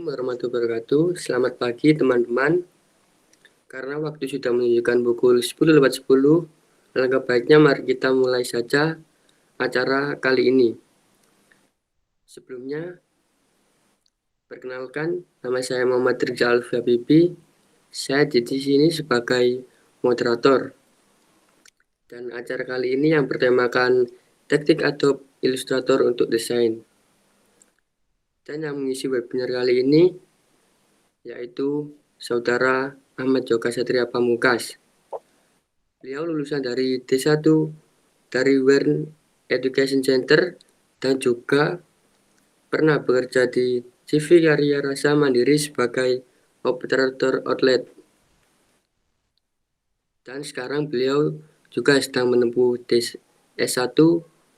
warahmatullahi wabarakatuh. Selamat pagi teman-teman. Karena waktu sudah menunjukkan pukul 10:10, alangkah baiknya mari kita mulai saja acara kali ini. Sebelumnya, perkenalkan, nama saya Muhammad Rizal Alfi. Saya di sini sebagai moderator. Dan acara kali ini yang bertemakan teknik Adobe Illustrator untuk desain. Dan yang mengisi webinar kali ini yaitu Saudara Ahmad Joka Satria Pamungkas. Beliau lulusan dari D1 dari Wern Education Center dan juga pernah bekerja di CV Karya Rasa Mandiri sebagai operator outlet. Dan sekarang beliau juga sedang menempuh S1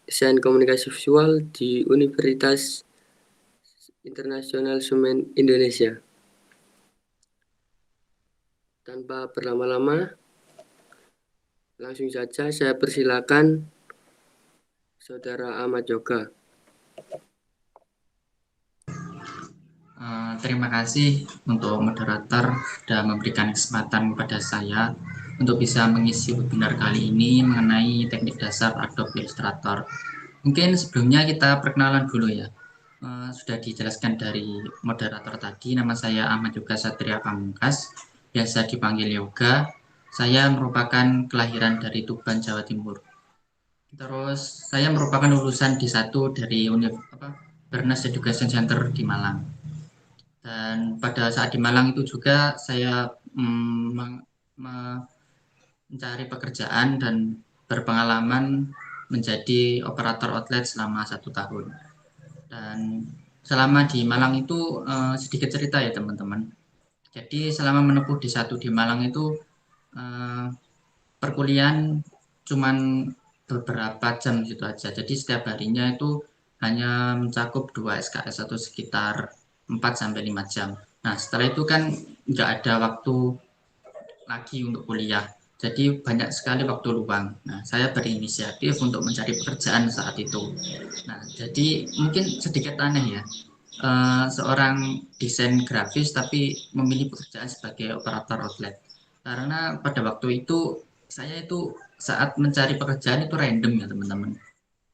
Desain Komunikasi Visual di Universitas Internasional Semen Indonesia. Tanpa berlama-lama, langsung saja saya persilakan Saudara Ahmad Joka. Terima kasih untuk moderator sudah memberikan kesempatan kepada saya untuk bisa mengisi webinar kali ini mengenai teknik dasar Adobe Illustrator. Mungkin sebelumnya kita perkenalan dulu ya. Sudah dijelaskan dari moderator tadi, nama saya Ahmad Yoga Satria Pamungkas, biasa dipanggil Yoga. Saya merupakan kelahiran dari Tuban, Jawa Timur. Terus saya merupakan lulusan D1 dari Bernas Education Center di Malang. Dan pada saat di Malang itu juga saya mencari pekerjaan dan berpengalaman menjadi operator outlet selama 1 tahun. Dan selama di Malang itu sedikit cerita ya teman-teman. Jadi selama menempuh D1 di Malang itu perkuliahan cuman beberapa jam gitu aja. Jadi setiap harinya itu hanya mencakup 2 SKS atau sekitar 4-5 jam. Nah setelah itu kan nggak ada waktu lagi untuk kuliah. Jadi banyak sekali waktu luang. Nah, saya berinisiatif untuk mencari pekerjaan saat itu. Nah, jadi mungkin sedikit aneh ya, seorang desain grafis tapi memilih pekerjaan sebagai operator outlet. Karena pada waktu itu saya itu saat mencari pekerjaan itu random ya teman-teman.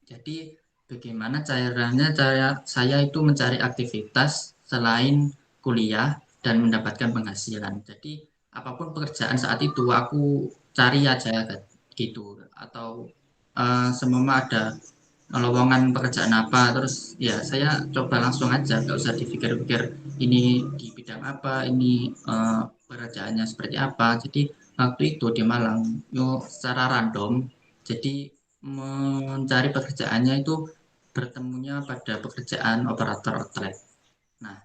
Jadi bagaimana caranya saya itu mencari aktivitas selain kuliah dan mendapatkan penghasilan. Jadi apapun pekerjaan saat itu aku cari aja gitu, atau semua ada lowongan pekerjaan apa, terus ya saya coba langsung aja, nggak usah dipikir-pikir ini di bidang apa, ini pekerjaannya seperti apa. Jadi waktu itu di Malang secara random, jadi mencari pekerjaannya itu bertemunya pada pekerjaan operator outlet. Nah,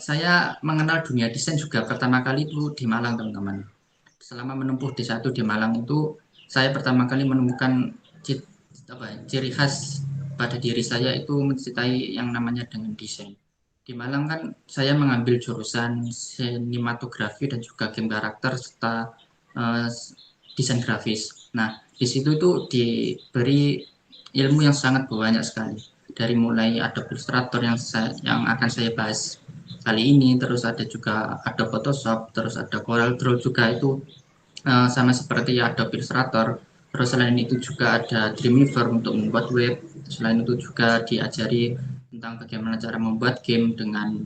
saya mengenal dunia desain juga pertama kali itu di Malang, teman-teman. Selama menempuh D1 di Malang itu, saya pertama kali menemukan ciri khas pada diri saya itu mencintai yang namanya dengan desain. Di Malang kan saya mengambil jurusan sinematografi dan juga game karakter serta desain grafis. Nah, di situ itu diberi ilmu yang sangat banyak sekali. Dari mulai Adobe Illustrator yang akan saya bahas kali ini, terus ada juga Adobe Photoshop, terus ada Corel Draw juga itu sama seperti Adobe Illustrator. Terus selain itu juga ada Dreamweaver untuk membuat web. Selain itu juga diajari tentang bagaimana cara membuat game dengan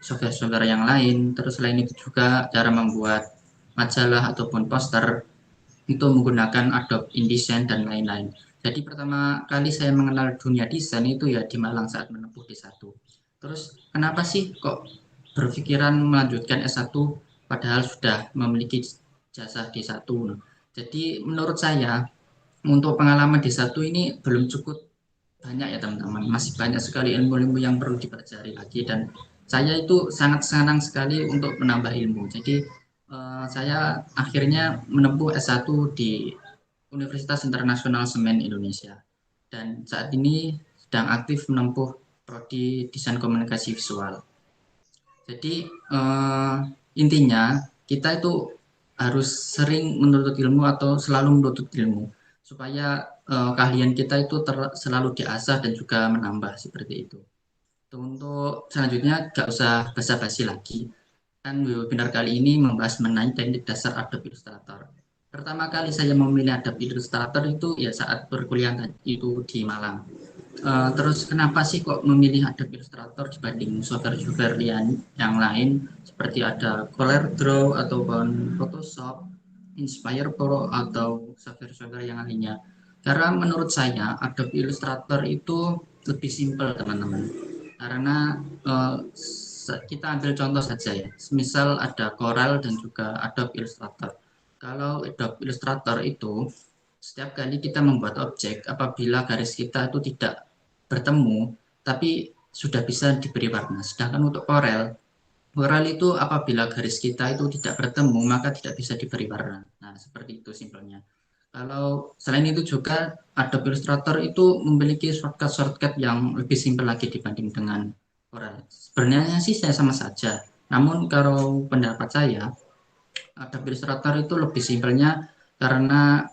software-software yang lain. Terus selain itu juga cara membuat majalah ataupun poster itu menggunakan Adobe InDesign dan lain-lain. Jadi pertama kali saya mengenal dunia desain itu ya di Malang saat menempuh D1. Terus kenapa sih kok berpikiran melanjutkan S1 padahal sudah memiliki jasa D1? Jadi menurut saya untuk pengalaman D1 ini belum cukup banyak ya teman-teman. Masih banyak sekali ilmu-ilmu yang perlu dipelajari lagi, dan saya itu sangat senang sekali untuk menambah ilmu. Jadi saya akhirnya menempuh S1 di Universitas Internasional Semen Indonesia, dan saat ini sedang aktif menempuh prodi Desain Komunikasi Visual. Jadi intinya kita itu harus sering menuntut ilmu atau selalu menuntut ilmu supaya keahlian kita itu selalu diasah dan juga menambah seperti itu. Untuk selanjutnya nggak usah basa-basi lagi. Kan webinar kali ini membahas mengenai teknik dasar Adobe Illustrator. Pertama kali saya memilih Adobe Illustrator itu ya saat berkuliah itu di Malang. Terus kenapa sih kok memilih Adobe Illustrator dibanding software-software yang lain seperti ada CorelDRAW ataupun Photoshop, Inspire Pro atau software-software yang lainnya? Karena menurut saya Adobe Illustrator itu lebih simpel teman-teman. Karena kita ambil contoh saja ya, misal ada Corel dan juga Adobe Illustrator. Kalau Adobe Illustrator itu setiap kali kita membuat objek, apabila garis kita itu tidak bertemu, tapi sudah bisa diberi warna. Sedangkan untuk Corel, Corel itu apabila garis kita itu tidak bertemu, maka tidak bisa diberi warna. Nah, seperti itu simpelnya. Kalau selain itu juga Adobe Illustrator itu memiliki shortcut-shortcut yang lebih simpel lagi dibanding dengan Corel. Sebenarnya sih saya sama saja. Namun kalau pendapat saya, Adobe Illustrator itu lebih simpelnya karena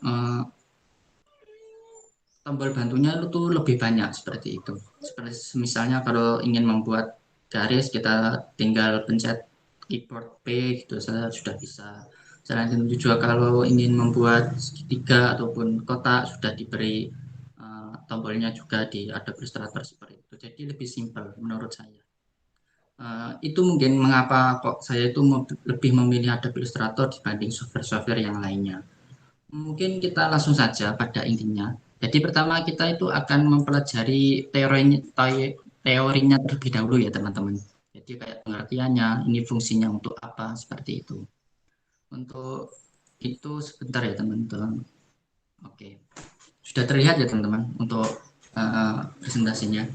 tombol bantunya itu lebih banyak seperti itu. Seperti misalnya kalau ingin membuat garis kita tinggal pencet keyboard P gitu saja sudah bisa. Selain itu juga kalau ingin membuat segitiga ataupun kotak sudah diberi tombolnya juga di Adobe Illustrator seperti itu. Jadi lebih simpel menurut saya. Itu mungkin mengapa kok saya itu lebih memilih Adobe Illustrator dibanding software-software yang lainnya. Mungkin kita langsung saja pada intinya. Jadi pertama kita itu akan mempelajari teorinya terlebih dahulu ya teman-teman. Jadi kayak pengertiannya, ini fungsinya untuk apa, seperti itu. Untuk itu sebentar ya teman-teman. Oke, sudah terlihat ya teman-teman untuk presentasinya.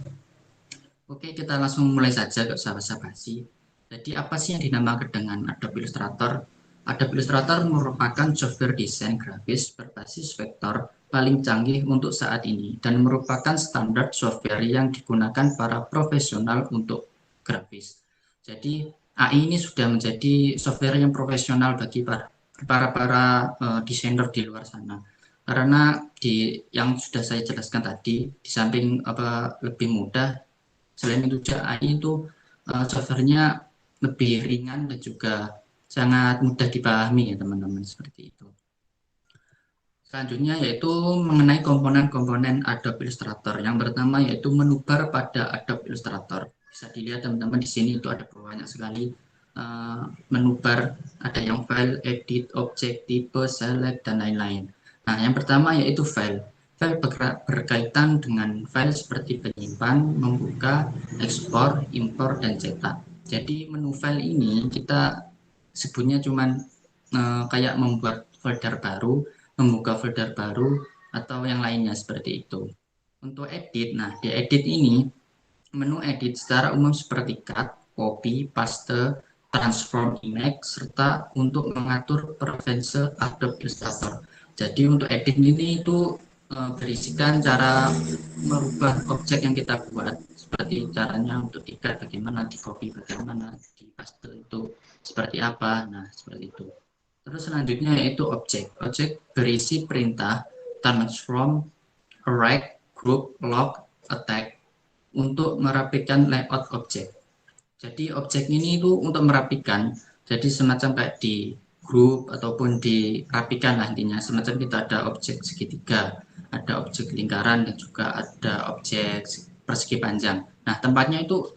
Oke, kita langsung mulai saja, gak usah basa-basi. Jadi apa sih yang dinamakan dengan Adobe Illustrator? Adobe Illustrator merupakan software desain grafis berbasis vektor paling canggih untuk saat ini dan merupakan standar software yang digunakan para profesional untuk grafis. Jadi AI ini sudah menjadi software yang profesional bagi para desainer di luar sana. Karena yang sudah saya jelaskan tadi, di samping lebih mudah, selain itu AI itu softwarenya lebih ringan dan juga sangat mudah dipahami ya teman-teman seperti itu. Selanjutnya yaitu mengenai komponen-komponen Adobe Illustrator. Yang pertama yaitu menu bar pada Adobe Illustrator. Bisa dilihat teman-teman di sini itu ada banyak sekali menu bar, ada yang file, edit, objek, tipe, select dan lain-lain. Nah, yang pertama yaitu file. File berkaitan dengan file seperti penyimpan, membuka, ekspor, impor, dan cetak. Jadi menu file ini kita sebutnya cuman kayak membuat folder baru, membuka folder baru, atau yang lainnya seperti itu. Untuk edit, nah di edit ini menu edit secara umum seperti cut, copy, paste, transform image, serta untuk mengatur preferensi Adobe Illustrator. Jadi untuk edit ini itu berisikan cara merubah objek yang kita buat, seperti caranya untuk ikat bagaimana, di copy bagaimana, di paste itu seperti apa, nah seperti itu. Terus selanjutnya yaitu objek. Objek berisi perintah transform, array, group, lock, attack untuk merapikan layout objek. Jadi objek ini itu untuk merapikan, jadi semacam kayak di grup ataupun dirapikan lah intinya. Semacam kita ada objek segitiga, ada objek lingkaran dan juga ada objek persegi panjang. Nah tempatnya itu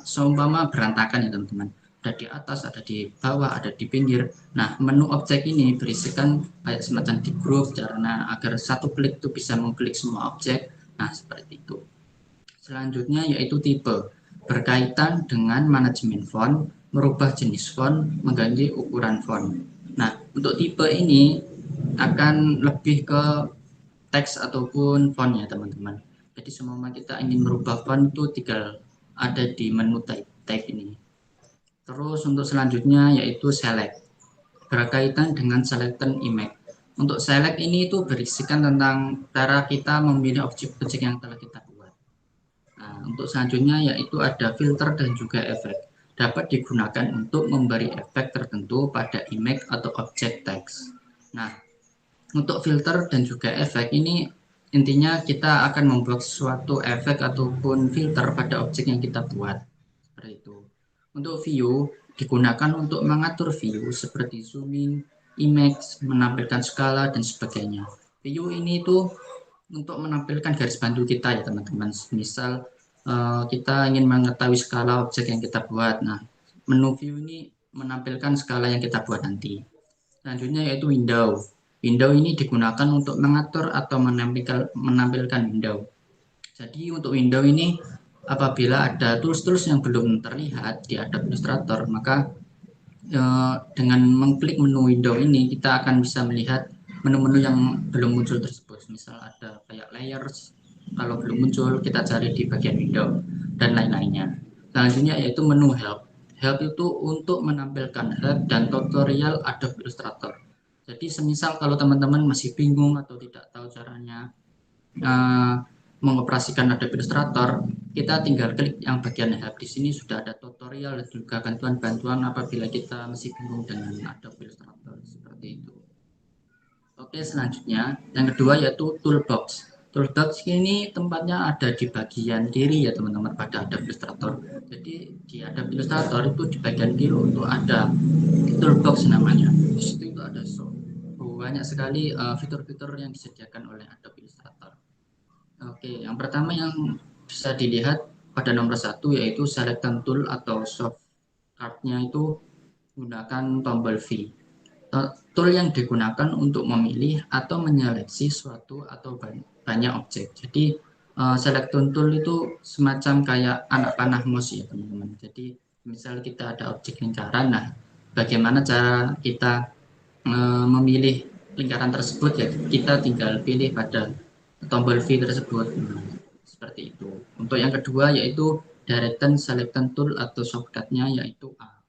seumpama berantakan ya teman-teman. Ada di atas, ada di bawah, ada di pinggir. Nah menu objek ini berisikan kayak semacam di grup karena agar satu klik itu bisa mengklik semua objek. Nah seperti itu. Selanjutnya yaitu tipe, berkaitan dengan manajemen font, merubah jenis font, mengganti ukuran font. Nah, untuk tipe ini akan lebih ke teks ataupun font ya teman-teman. Jadi semua kita ingin merubah font itu tinggal ada di menu type ini. Terus untuk selanjutnya yaitu select, berkaitan dengan selected image. Untuk select ini itu berisikan tentang cara kita memilih objek-objek yang telah kita buat. Nah, untuk selanjutnya yaitu ada filter dan juga efek. Dapat digunakan untuk memberi efek tertentu pada image atau objek teks. Nah, untuk filter dan juga efek ini intinya kita akan membuat suatu efek ataupun filter pada objek yang kita buat. Seperti itu. Untuk view digunakan untuk mengatur view seperti zooming, image, menampilkan skala dan sebagainya. View ini tuh untuk menampilkan garis bantu kita ya teman-teman. Misal kita ingin mengetahui skala objek yang kita buat. Nah, menu view ini menampilkan skala yang kita buat nanti. Selanjutnya yaitu window. Window ini digunakan untuk mengatur atau menampilkan window. Jadi untuk window ini apabila ada tools-tools yang belum terlihat di Adobe Illustrator, maka dengan mengklik menu window ini kita akan bisa melihat menu-menu yang belum muncul tersebut. Misal ada kayak layers, kalau belum muncul kita cari di bagian window dan lain-lainnya. Selanjutnya yaitu menu help. Help itu untuk menampilkan help dan tutorial Adobe Illustrator. Jadi semisal kalau teman-teman masih bingung atau tidak tahu caranya mengoperasikan Adobe Illustrator, kita tinggal klik yang bagian help. Di sini sudah ada tutorial dan juga bantuan-bantuan apabila kita masih bingung dengan Adobe Illustrator seperti itu. Oke, selanjutnya yang kedua yaitu toolbox. Toolbox ini tempatnya ada di bagian kiri ya teman-teman pada Adobe Illustrator. Jadi di Adobe Illustrator itu di bagian kiri untuk ada toolbox namanya. Di situ itu ada banyak sekali fitur-fitur yang disediakan oleh Adobe Illustrator. Oke, yang pertama yang bisa dilihat pada nomor 1 yaitu selection tool atau shortcut-nya itu menggunakan tombol V. Tool yang digunakan untuk memilih atau menyeleksi suatu atau banyak objek. Jadi selection tool itu semacam kayak anak panah mouse ya teman-teman. Jadi misal kita ada objek lingkaran, nah bagaimana cara kita memilih lingkaran tersebut ya kita tinggal pilih pada tombol V tersebut. Seperti itu. Untuk yang kedua yaitu Direction Selection Tool atau shortcut-nya yaitu A.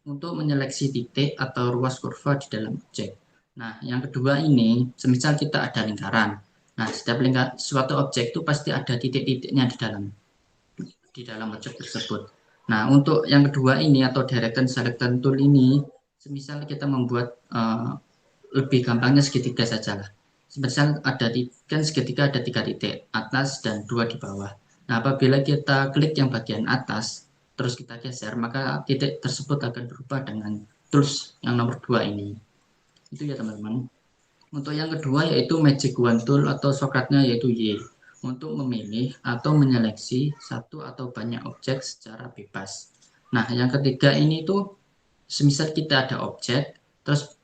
Untuk menyeleksi titik atau ruas kurva di dalam objek. Nah, yang kedua ini, semisal kita ada lingkaran. Nah, setiap suatu objek itu pasti ada titik-titiknya di dalam objek tersebut. Nah, untuk yang kedua ini atau Direction Selection Tool ini, semisal kita membuat lebih gampangnya segitiga saja lah. Semisal kan segitiga ada 3 titik, atas dan 2 di bawah. Nah, apabila kita klik yang bagian atas, terus kita geser, maka titik tersebut akan berubah dengan tools yang nomor 2 ini. Itu ya teman-teman. Untuk yang kedua yaitu Magic Wand Tool atau shortcut-nya yaitu Y. Untuk memilih atau menyeleksi satu atau banyak objek secara bebas. Nah, yang ketiga ini tuh, semisal kita ada objek, terus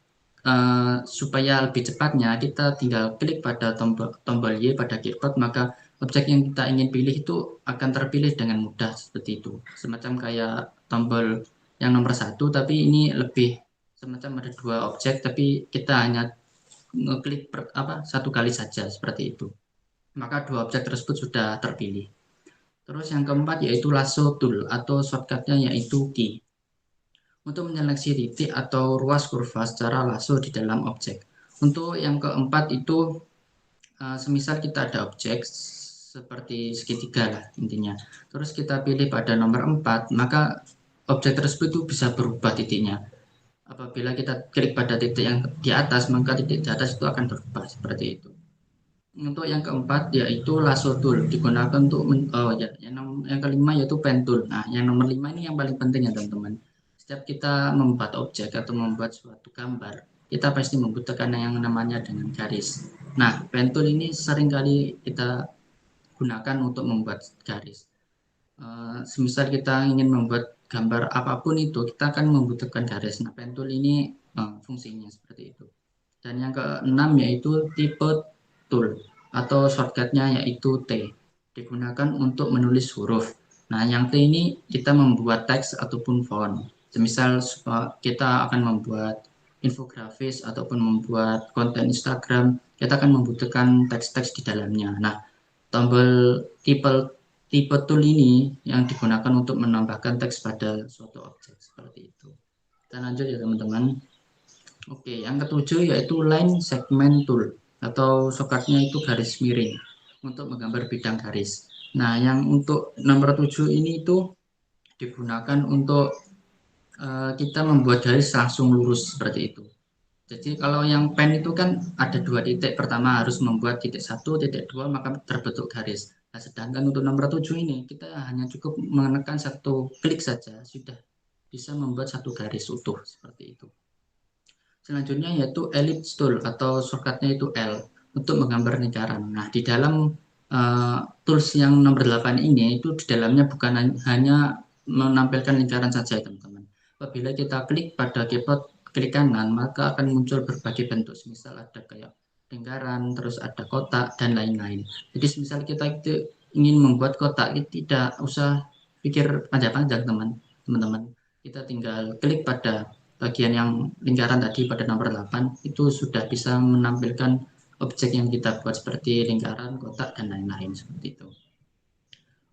supaya lebih cepatnya kita tinggal klik pada tombol Y pada keyboard, maka objek yang kita ingin pilih itu akan terpilih dengan mudah seperti itu. Semacam kayak tombol yang nomor 1, tapi ini lebih semacam ada 2 objek, tapi kita hanya ngeklik satu kali saja seperti itu. Maka 2 objek tersebut sudah terpilih. Terus yang keempat yaitu lasso tool atau shortcut-nya yaitu key. Untuk menyeleksi titik atau ruas kurva secara lasso di dalam objek. Untuk yang keempat itu semisal kita ada objek seperti segitiga lah intinya. Terus kita pilih pada nomor 4, maka objek tersebut itu bisa berubah titiknya. Apabila kita klik pada titik yang di atas, maka titik di atas itu akan berubah seperti itu. Untuk yang keempat yaitu lasso tool digunakan untuk yang kelima yaitu pen tool. Nah, yang nomor 5 ini yang paling penting ya teman-teman. Setiap kita membuat objek atau membuat suatu gambar, kita pasti membutuhkan yang namanya dengan garis. Nah, pen tool ini seringkali kita gunakan untuk membuat garis. Semisal kita ingin membuat gambar apapun itu, kita akan membutuhkan garis. Nah, pen tool ini fungsinya seperti itu. Dan yang keenam yaitu tipe tool atau shortcut-nya yaitu T. Digunakan untuk menulis huruf. Nah, yang T ini kita membuat teks ataupun font. Semisal kita akan membuat infografis ataupun membuat konten Instagram, kita akan membutuhkan teks-teks di dalamnya. Nah, tombol tipe tool ini yang digunakan untuk menambahkan teks pada suatu objek seperti itu. Kita lanjut ya teman-teman. Oke, yang ketujuh yaitu line segment tool atau shortcut-nya itu garis miring untuk menggambar bidang garis. Nah, yang untuk nomor 7 ini itu digunakan untuk kita membuat garis langsung lurus seperti itu. Jadi kalau yang pen itu kan ada 2 titik, pertama harus membuat titik 1, titik 2, maka terbentuk garis. Nah, sedangkan untuk nomor 7 ini kita hanya cukup menekan satu klik saja sudah bisa membuat satu garis utuh seperti itu. Selanjutnya yaitu ellipse tool atau shortcutnya itu L untuk menggambar lingkaran. Nah, di dalam tools yang nomor 8 ini itu di dalamnya bukan hanya menampilkan lingkaran saja teman-teman. Apabila kita klik pada keyboard klik kanan, maka akan muncul berbagai bentuk. Misal ada kayak lingkaran, terus ada kotak dan lain-lain. Jadi misal kita ingin membuat kotak, kita tidak usah pikir panjang-panjang teman-teman. Kita tinggal klik pada bagian yang lingkaran tadi pada nomor 8 itu sudah bisa menampilkan objek yang kita buat seperti lingkaran, kotak, dan lain-lain seperti itu.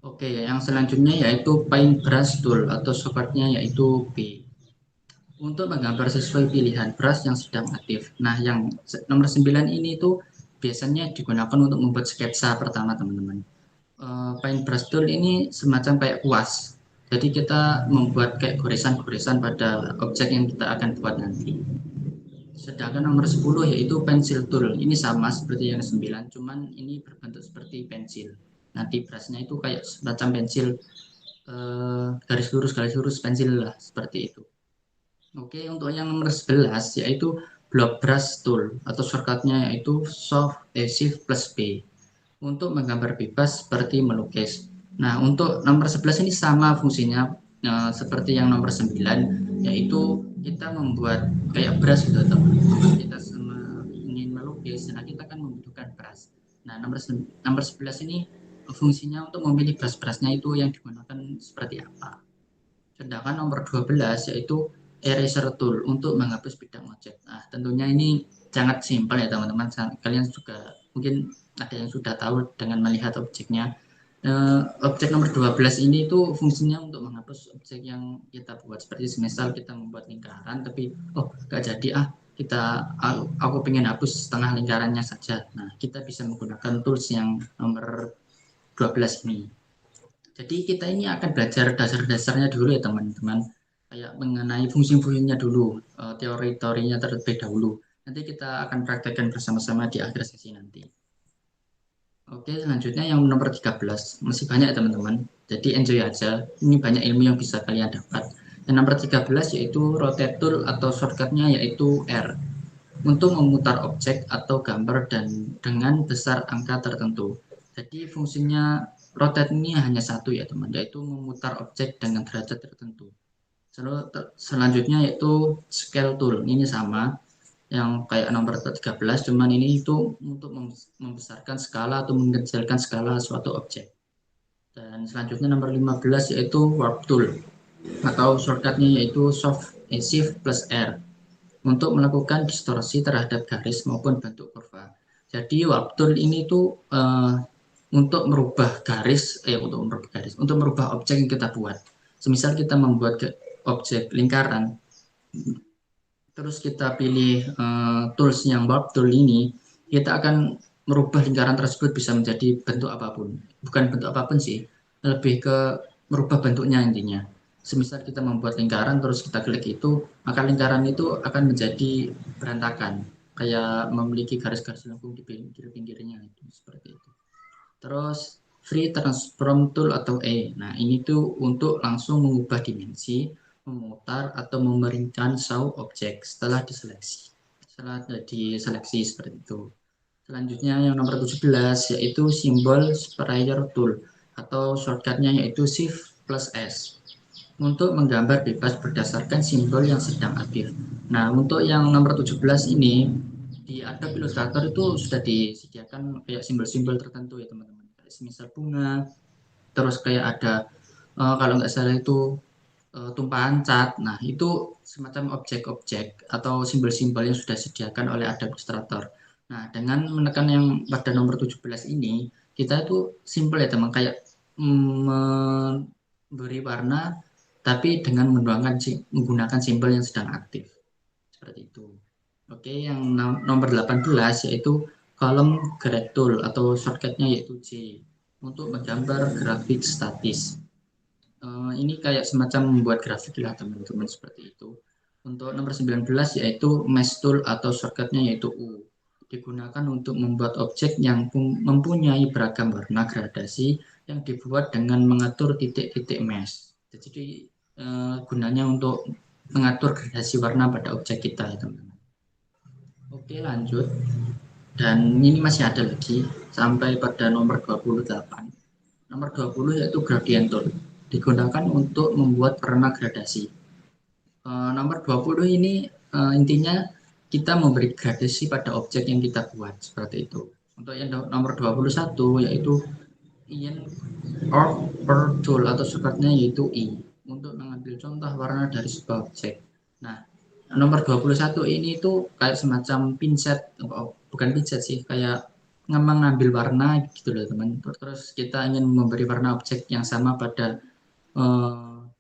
Oke, yang selanjutnya yaitu paintbrush tool atau shortcutnya yaitu B untuk menggambar sesuai pilihan brush yang sedang aktif. Nah, yang nomor 9 ini itu biasanya digunakan untuk membuat sketsa pertama teman-teman. Paintbrush tool ini semacam kayak kuas. Jadi kita membuat kayak goresan-goresan pada objek yang kita akan buat nanti. Sedangkan nomor 10 yaitu pensil tool. Ini sama seperti yang 9, cuman ini berbentuk seperti pensil. Nanti brushnya itu kayak semacam pensil garis lurus pensil lah seperti itu. Oke, untuk yang nomor 11 yaitu block brush tool atau shortcutnya yaitu Shift plus B untuk menggambar bebas seperti melukis. Nah, untuk nomor 11 ini sama fungsinya seperti yang nomor 9 yaitu kita membuat kayak brush gitu teman-teman. Kita ingin melukis, nah kita akan membutuhkan brush. Nah, nomor 11 ini fungsinya untuk memilih brush-brushnya itu yang digunakan seperti apa. Sedangkan nomor 12 yaitu eraser tool untuk menghapus bidang objek. Nah, tentunya ini sangat simpel ya teman-teman. Kalian juga mungkin ada yang sudah tahu dengan melihat objeknya. Objek nomor 12 ini itu fungsinya untuk menghapus objek yang kita buat. Seperti semisal kita membuat lingkaran tapi gak jadi aku pengen hapus setengah lingkarannya saja. Nah, kita bisa menggunakan tools yang nomor 12 ini. Jadi kita ini akan belajar dasar-dasarnya dulu ya teman-teman, kayak mengenai fungsi-fungsinya dulu, teori-teorinya terlebih dahulu. Nanti kita akan praktekkan bersama-sama di akhir sesi nanti. Oke, selanjutnya yang nomor 13. Masih banyak ya teman-teman, jadi enjoy aja. Ini banyak ilmu yang bisa kalian dapat. Yang nomor 13 yaitu rotate tool atau shortcutnya yaitu R untuk memutar objek atau gambar dan dengan besar angka tertentu. Jadi fungsinya rotate ini hanya satu ya teman, yaitu memutar objek dengan derajat tertentu. Selanjutnya yaitu scale tool, ini sama yang kayak nomor 13, cuman ini itu untuk membesarkan skala atau mengecilkan skala suatu objek. Dan selanjutnya nomor 15 yaitu warp tool atau shortcutnya yaitu Shift plus R untuk melakukan distorsi terhadap garis maupun bentuk kurva. Jadi warp tool ini tuh untuk merubah untuk merubah objek yang kita buat. Semisal kita membuat objek lingkaran, terus kita pilih tools yang warp tool ini, kita akan merubah lingkaran tersebut bisa menjadi bentuk apapun. Bukan bentuk apapun sih, lebih ke merubah bentuknya intinya. Semisal kita membuat lingkaran terus kita klik itu, maka lingkaran itu akan menjadi berantakan, kayak memiliki garis-garis lengkung di pinggir-pinggirnya itu seperti itu. Terus free transform tool atau E. Nah, ini tuh untuk langsung mengubah dimensi, memutar atau memeringkan saw objek setelah diseleksi. Setelah diseleksi seperti itu. Selanjutnya yang nomor 17 yaitu simbol sprayer tool atau shortcutnya yaitu Shift plus S untuk menggambar bebas berdasarkan simbol yang sedang aktif. Nah, untuk yang nomor 17 ini di Adobe Illustrator itu sudah disediakan kayak simbol-simbol tertentu ya teman-teman. Kayak semisal bunga, terus kayak ada kalau nggak salah itu tumpahan cat. Nah, itu semacam objek-objek atau simbol-simbol yang sudah disediakan oleh Adobe Illustrator. Nah, dengan menekan yang pada nomor 17 ini, kita itu simple ya teman, kayak memberi warna tapi dengan menggunakan simbol yang sedang aktif. Seperti itu. Oke, yang nomor 18 yaitu kolom grade tool atau shortcutnya yaitu J untuk menggambar grafik statis. Ini kayak semacam membuat grafik lah teman-teman seperti itu. Untuk nomor 19 yaitu Mesh Tool atau shortcutnya yaitu U. Digunakan untuk membuat objek yang mempunyai beragam warna gradasi yang dibuat dengan mengatur titik-titik mesh. Jadi gunanya untuk mengatur gradasi warna pada objek kita ya teman-teman. Oke lanjut. Dan ini masih ada lagi sampai pada nomor 28. Nomor 20 yaitu gradient tool. Digunakan untuk membuat warna gradasi. Nomor 20 ini intinya kita memberi gradasi pada objek yang kita buat seperti itu. Untuk yang nomor 21 yaitu in or per tool atau shortcutnya yaitu I untuk mengambil contoh warna dari sebuah objek. Nah, nomor 21 ini itu kayak semacam pinset, bukan pinset sih, kayak mengambil warna gitu loh teman. Terus kita ingin memberi warna objek yang sama pada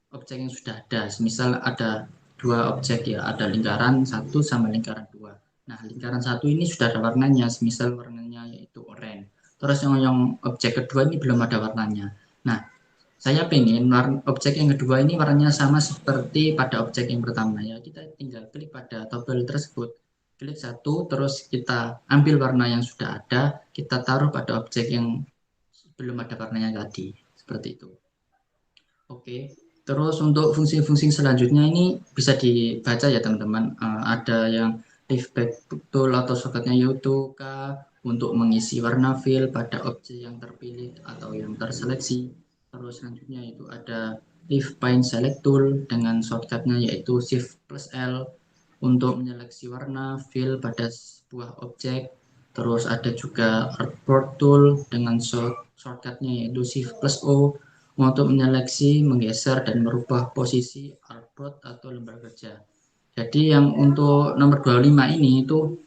objek yang sudah ada. Misal ada dua objek ya, ada lingkaran 1 sama lingkaran 2. Nah, lingkaran 1 ini sudah ada warnanya, misal warnanya yaitu oranye. Terus yang objek kedua ini belum ada warnanya. Nah, saya pengen objek yang kedua ini warnanya sama seperti pada objek yang pertama ya. Kita tinggal klik pada tabel tersebut. Klik satu, terus kita ambil warna yang sudah ada, kita taruh pada objek yang belum ada warnanya tadi. Seperti itu. Oke, terus untuk fungsi-fungsi selanjutnya ini bisa dibaca ya teman-teman. Ada yang lift back tool atau shortcutnya yaitu K untuk mengisi warna fill pada objek yang terpilih atau yang terseleksi. Terus selanjutnya itu ada lift paint select tool dengan shortcutnya yaitu shift plus L untuk menyeleksi warna fill pada sebuah objek. Terus ada juga artboard tool dengan shortcutnya yaitu shift plus O untuk menyeleksi, menggeser, dan merubah posisi artboard atau lembar kerja. Jadi yang untuk nomor 25 ini itu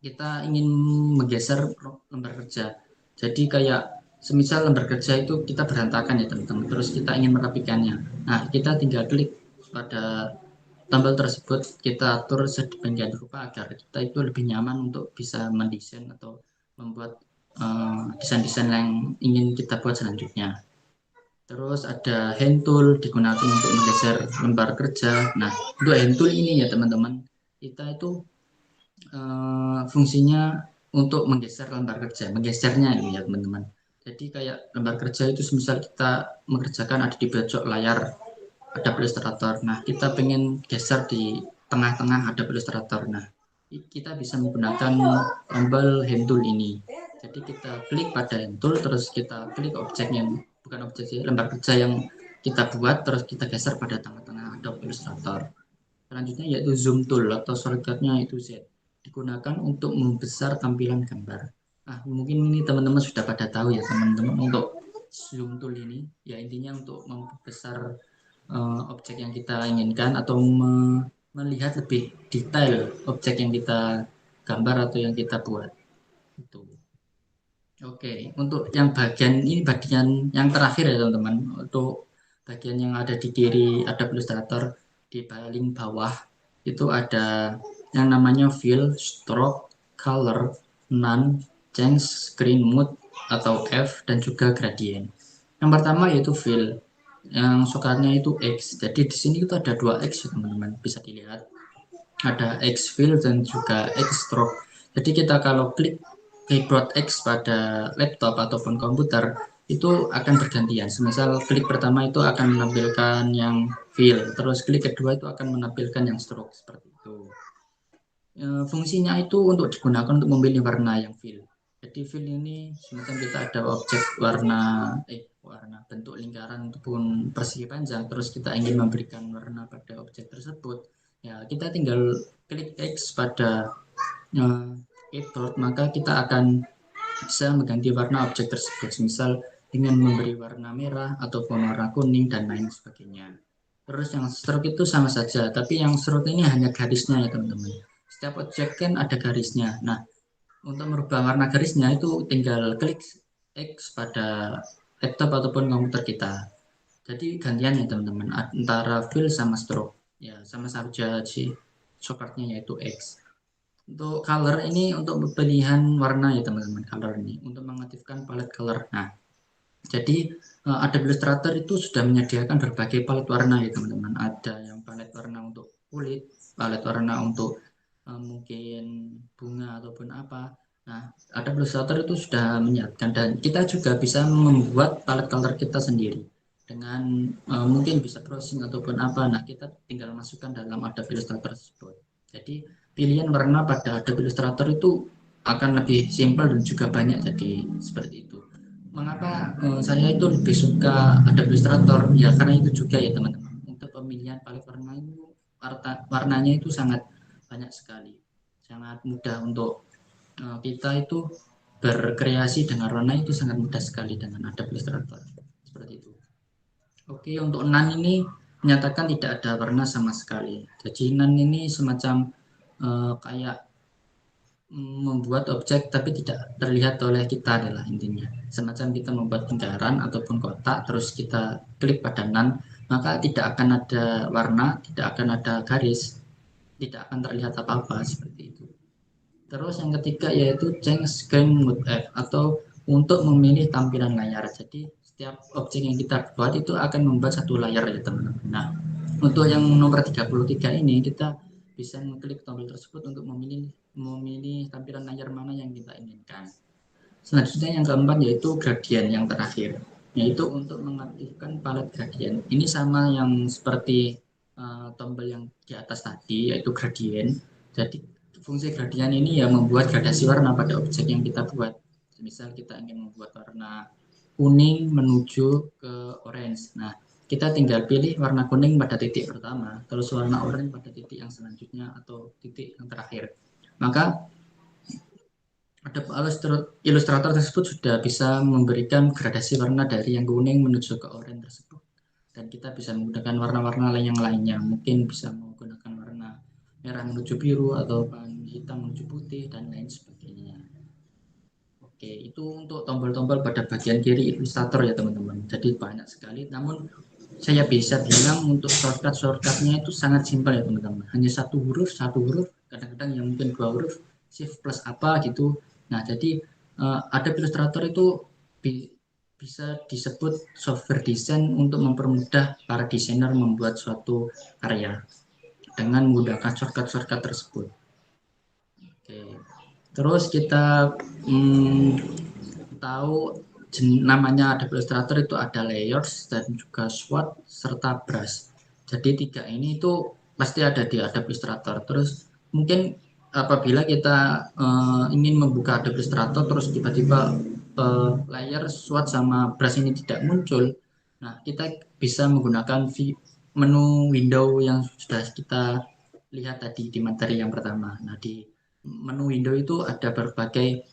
kita ingin menggeser lembar kerja. Jadi kayak semisal lembar kerja itu kita berantakan ya teman-teman, terus kita ingin merapikannya. Nah, kita tinggal klik pada tombol tersebut, kita atur sedemikian rupa agar kita itu lebih nyaman untuk bisa mendesain atau membuat desain-desain yang ingin kita buat selanjutnya. Terus ada hand tool digunakan untuk menggeser lembar kerja. Nah, untuk hand tool ini ya teman-teman, kita itu fungsinya untuk menggeser lembar kerja, menggesernya ini ya teman-teman. Jadi kayak lembar kerja itu misal kita mengerjakan ada di pojok layar ada Illustrator. Nah, kita pengen geser di tengah-tengah ada Illustrator. Nah, kita bisa menggunakan tombol hand tool ini. Jadi kita klik pada hand tool, terus kita klik objek yang bukan objek sih, lembar kerja yang kita buat, terus kita geser pada tengah-tengah Adobe Illustrator. Selanjutnya yaitu zoom tool atau shortcutnya itu Z. Digunakan untuk membesar tampilan gambar. Nah, mungkin ini teman-teman sudah pada tahu ya teman-teman untuk zoom tool ini. Ya intinya untuk membesar objek yang kita inginkan atau melihat lebih detail objek yang kita gambar atau yang kita buat. Itu. Oke, untuk yang bagian ini bagian yang terakhir ya teman-teman. Untuk bagian yang ada di kiri ada Illustrator, di paling bawah itu ada yang namanya fill, stroke, color, none, change, screen mode atau F dan juga gradient. Yang pertama yaitu fill, yang sokarnya itu X. Jadi di sini itu ada dua X ya teman-teman, bisa dilihat. Ada X fill dan juga X stroke. Jadi kita kalau klik keyboard X pada laptop ataupun komputer itu akan bergantian. Semisal klik pertama itu akan menampilkan yang fill, terus klik kedua itu akan menampilkan yang stroke seperti itu. Fungsinya itu untuk digunakan untuk memilih warna yang fill. Jadi fill ini semacam kita ada objek warna bentuk lingkaran ataupun persegi panjang, terus kita ingin memberikan warna pada objek tersebut. Ya, kita tinggal klik X pada keyboard, maka kita akan bisa mengganti warna objek tersebut, misal dengan memberi warna merah ataupun warna kuning dan lain sebagainya. Terus yang stroke itu sama saja, tapi yang stroke ini hanya garisnya ya teman-teman. Setiap objek kan ada garisnya. Nah, untuk merubah warna garisnya itu tinggal klik X pada laptop ataupun komputer kita. Jadi gantian ya teman-teman antara fill sama stroke. Ya, sama saja sih shortcutnya yaitu X. Untuk color ini untuk pemilihan warna ya teman-teman, color ini untuk mengaktifkan palet color. Nah, jadi Adobe Illustrator itu sudah menyediakan berbagai palet warna ya teman-teman. Ada yang palet warna untuk kulit, palet warna untuk mungkin bunga ataupun apa. Nah, Adobe Illustrator itu sudah menyiapkan, dan kita juga bisa membuat palet color kita sendiri dengan mungkin bisa browsing ataupun apa. Nah, kita tinggal masukkan dalam Adobe Illustrator tersebut. Jadi pilihan warna pada Adobe Illustrator itu akan lebih simpel dan juga banyak, jadi seperti itu. Mengapa saya itu lebih suka Adobe Illustrator? Ya karena itu juga ya teman-teman. Untuk pemilihan palet warna itu warnanya itu sangat banyak sekali, sangat mudah untuk kita itu berkreasi dengan warna itu sangat mudah sekali dengan Adobe Illustrator seperti itu. Oke, untuk NaN ini menyatakan tidak ada warna sama sekali. Jadi NaN ini semacam kayak membuat objek tapi tidak terlihat oleh kita adalah intinya. Semacam kita membuat lingkaran ataupun kotak, terus kita klik pada NaN, maka tidak akan ada warna, tidak akan ada garis, tidak akan terlihat apa-apa seperti itu. Terus yang ketiga yaitu change screen mode F atau untuk memilih tampilan layar. Jadi setiap objek yang kita buat itu akan membuat satu layar ya teman-teman. Nah, untuk yang nomor 33 ini kita bisa mengklik tombol tersebut untuk memilih tampilan layar mana yang kita inginkan. Selanjutnya yang keempat yaitu gradient yang terakhir, yaitu untuk mengaktifkan palet gradient. Ini sama yang seperti tombol yang di atas tadi yaitu gradient. Jadi fungsi gradient ini ya membuat gradasi warna pada objek yang kita buat. Misal kita ingin membuat warna kuning menuju ke orange. Nah, kita tinggal pilih warna kuning pada titik pertama, terus warna orange pada titik yang selanjutnya atau titik yang terakhir. Maka Illustrator tersebut sudah bisa memberikan gradasi warna dari yang kuning menuju ke oranye tersebut. Dan kita bisa menggunakan warna-warna yang lainnya. Mungkin bisa menggunakan warna merah menuju biru atau hitam menuju putih dan lain sebagainya. Oke, itu untuk tombol-tombol pada bagian kiri Illustrator ya teman-teman. Jadi banyak sekali, namun saya bisa bilang untuk shortcut-shortcutnya itu sangat simpel ya teman-teman. Hanya satu huruf, kadang-kadang yang mungkin dua huruf, shift plus apa gitu. Nah, jadi Adobe Illustrator itu bisa disebut software desain untuk mempermudah para desainer membuat suatu karya dengan menggunakan shortcut-shortcut tersebut. Oke. Terus kita tahu namanya Adobe Illustrator itu ada layers dan juga swatch serta brush. Jadi tiga ini itu pasti ada di Adobe Illustrator. Terus mungkin apabila kita ingin membuka Adobe Illustrator terus tiba-tiba layer swatch sama brush ini tidak muncul, nah kita bisa menggunakan menu window yang sudah kita lihat tadi di materi yang pertama. Nah di menu window itu ada berbagai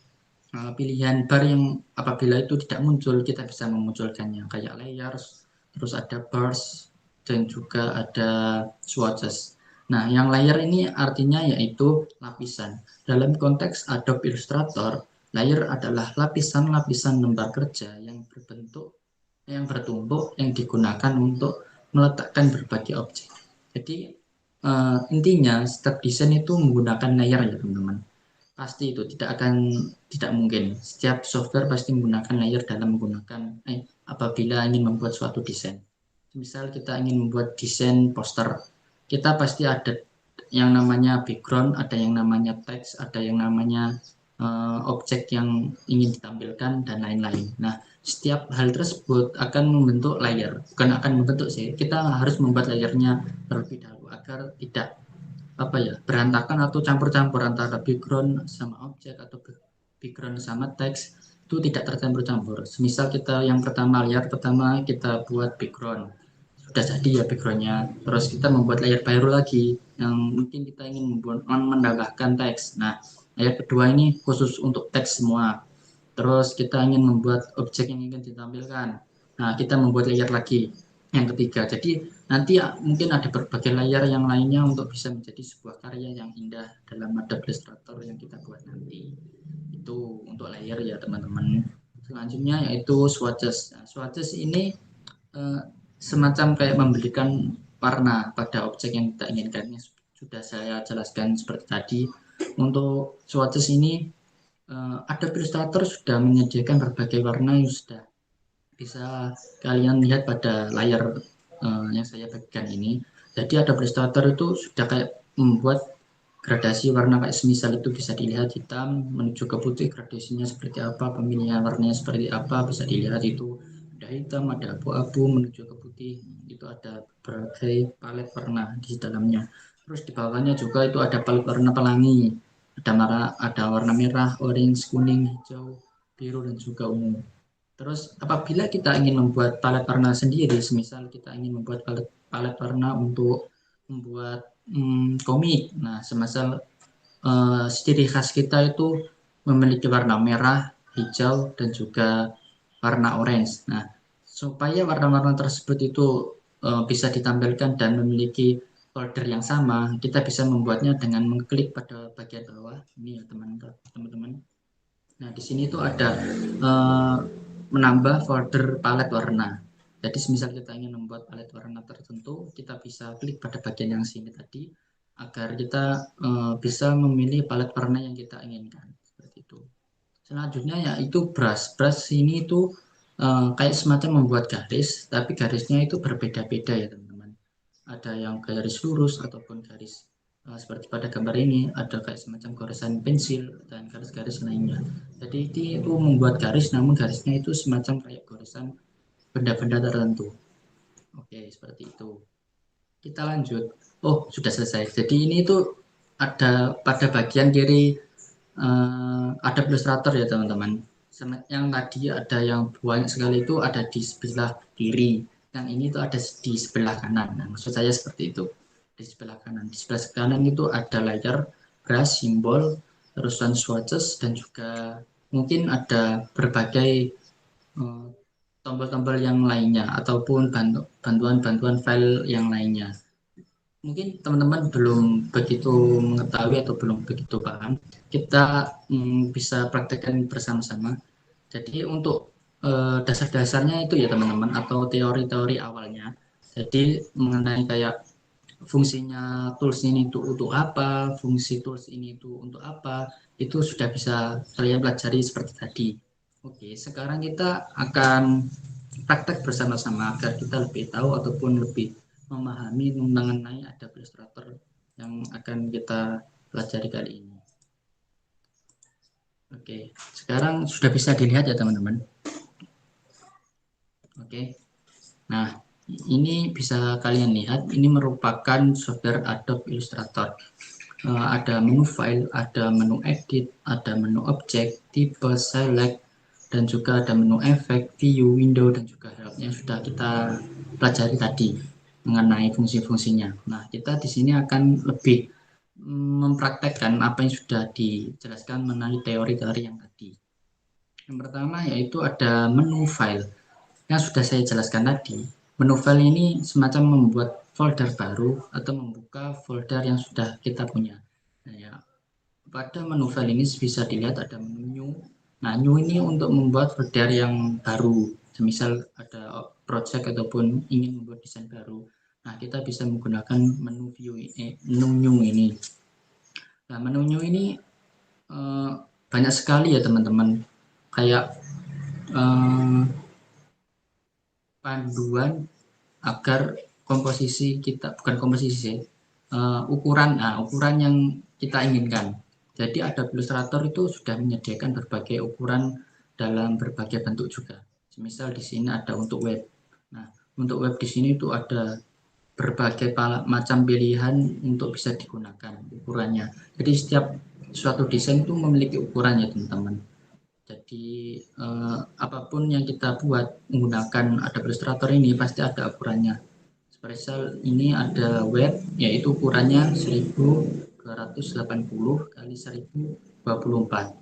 pilihan bar yang apabila itu tidak muncul kita bisa memunculkannya kayak layers, terus ada bars dan juga ada swatches. Nah, yang layer ini artinya yaitu lapisan. Dalam konteks Adobe Illustrator, layer adalah lapisan-lapisan lembar kerja yang bertumpuk yang digunakan untuk meletakkan berbagai objek. Jadi intinya setiap desain itu menggunakan layer ya teman-teman. Pasti itu tidak mungkin. Setiap software pasti menggunakan layer dalam menggunakan apabila ingin membuat suatu desain. Misal kita ingin membuat desain poster, kita pasti ada yang namanya background, ada yang namanya teks, ada yang namanya objek yang ingin ditampilkan dan lain-lain. Nah, setiap hal tersebut akan membentuk layer, bukan akan membentuk sih. Kita harus membuat layernya terlebih dahulu agar tidak berantakan atau campur-campur antara background sama objek atau background sama teks itu tidak tercampur-campur. Semisal kita yang pertama layer pertama kita buat background, sudah jadi ya backgroundnya, terus kita membuat layer baru lagi yang mungkin kita ingin menambahkan teks. Nah, layer kedua ini khusus untuk teks semua. Terus kita ingin membuat objek yang ingin ditampilkan. Nah, kita membuat layer lagi yang ketiga. Jadi nanti mungkin ada berbagai layar yang lainnya untuk bisa menjadi sebuah karya yang indah dalam Adobe Illustrator yang kita buat nanti. Itu untuk layer ya teman-teman. Selanjutnya yaitu swatches. Nah, swatches ini semacam kayak memberikan warna pada objek yang kita inginkan. Sudah saya jelaskan seperti tadi. Untuk swatches ini Adobe Illustrator sudah menyediakan berbagai warna yang sudah bisa kalian lihat pada layar yang saya bagikan ini. Jadi Adobe Illustrator itu sudah kayak membuat gradasi warna kayak semisal itu bisa dilihat hitam menuju ke putih, gradasinya seperti apa, pemilihan warnanya seperti apa, bisa dilihat itu ada hitam, ada abu-abu menuju ke putih, itu ada berbagai palet warna di dalamnya. Terus di bawahnya juga itu ada palet warna pelangi, ada warna merah, orange, kuning, hijau, biru, dan juga ungu. Terus apabila kita ingin membuat palet warna sendiri, semisal kita ingin membuat palet warna untuk membuat komik. Nah, semisal ciri khas kita itu memiliki warna merah, hijau, dan juga warna orange. Nah, supaya warna-warna tersebut itu bisa ditampilkan dan memiliki folder yang sama, kita bisa membuatnya dengan mengklik pada bagian bawah. Ini ya teman-teman. Nah, di sini tuh ada menambah folder palet warna. Jadi, misal kita ingin membuat palet warna tertentu, kita bisa klik pada bagian yang sini tadi, agar kita bisa memilih palet warna yang kita inginkan. Seperti itu. Selanjutnya yaitu brush. Brush ini itu kayak semacam membuat garis, tapi garisnya itu berbeda-beda ya teman-teman. Ada yang garis lurus ataupun garis seperti pada gambar ini, ada kayak semacam goresan pensil dan garis-garis lainnya. Jadi itu membuat garis, namun garisnya itu semacam kayak goresan benda-benda tertentu. Oke, seperti itu. Kita lanjut. Oh, sudah selesai. Jadi ini itu ada pada bagian kiri ada Illustrator ya teman-teman. Yang tadi ada yang banyak sekali itu ada di sebelah kiri. Yang ini tuh ada di sebelah kanan. Nah, maksud saya seperti itu. Di sebelah kanan. Di sebelah kanan itu ada layer, brush, simbol, terusan swatches, dan juga mungkin ada berbagai tombol-tombol yang lainnya ataupun bantuan-bantuan file yang lainnya. Mungkin teman-teman belum begitu mengetahui atau belum begitu paham, kita bisa praktekkan bersama-sama. Jadi untuk dasar-dasarnya itu ya teman-teman, atau teori-teori awalnya. Jadi mengenai kayak fungsinya tools ini untuk apa, fungsi tools ini itu untuk apa, itu sudah bisa kalian pelajari seperti tadi. Oke, sekarang kita akan praktek bersama-sama agar kita lebih tahu ataupun lebih memahami mengenai Adobe Illustrator yang akan kita pelajari kali ini. Oke, sekarang sudah bisa dilihat ya teman-teman. Oke, nah ini bisa kalian lihat, ini merupakan software Adobe Illustrator. Ada menu file, ada menu edit, ada menu object, tipe, select, dan juga ada menu efek, view, window, dan juga help yang sudah kita pelajari tadi mengenai fungsi-fungsinya. Nah, kita di sini akan lebih mempraktekkan apa yang sudah dijelaskan mengenai teori-teori yang tadi. Yang pertama yaitu ada menu file yang sudah saya jelaskan tadi. Menu file ini semacam membuat folder baru atau membuka folder yang sudah kita punya. Nah, ya, pada menu file ini bisa dilihat ada menu new. Nah, new ini untuk membuat folder yang baru. Semisal ada project ataupun ingin membuat desain baru. Nah, kita bisa menggunakan menu menu new ini. Nah, menu new ini banyak sekali ya teman-teman. Kayak panduan agar komposisi kita, bukan komposisi, ukuran yang kita inginkan. Jadi Adobe Illustrator itu sudah menyediakan berbagai ukuran dalam berbagai bentuk juga. Misal di sini ada untuk web. Nah, untuk web di sini itu ada berbagai macam pilihan untuk bisa digunakan ukurannya. Jadi setiap suatu desain itu memiliki ukurannya, teman-teman. Jadi apapun yang kita buat menggunakan Adobe Illustrator ini pasti ada ukurannya. Seperti ini ada web, yaitu ukurannya 1280 kali 1024.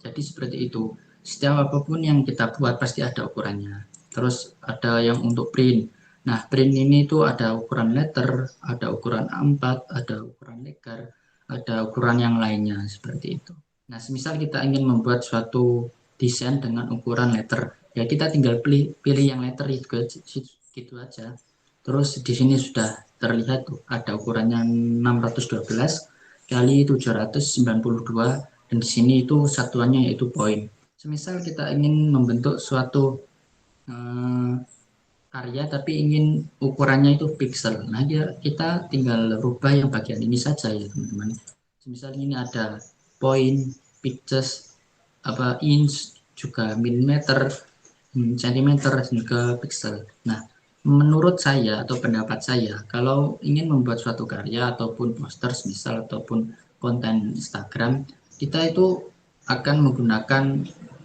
Jadi seperti itu. Setiap apapun yang kita buat pasti ada ukurannya. Terus ada yang untuk print. Nah, print ini tuh ada ukuran letter, ada ukuran A4, ada ukuran letter, ada ukuran yang lainnya seperti itu. Nah, semisal kita ingin membuat suatu desain dengan ukuran letter, ya kita tinggal pilih yang letter itu gitu aja. Terus di sini sudah terlihat tuh ada ukurannya 612 kali 792, dan di sini itu satuannya yaitu poin. Semisal kita ingin membentuk suatu karya tapi ingin ukurannya itu pixel. Nah, ya kita tinggal rubah yang bagian ini saja ya teman-teman. Misalnya ini ada point, pixels, apa inch, juga milimeter, centimeter, juga pixel. Nah, menurut saya atau pendapat saya, kalau ingin membuat suatu karya ataupun poster, misal ataupun konten Instagram, kita itu akan menggunakan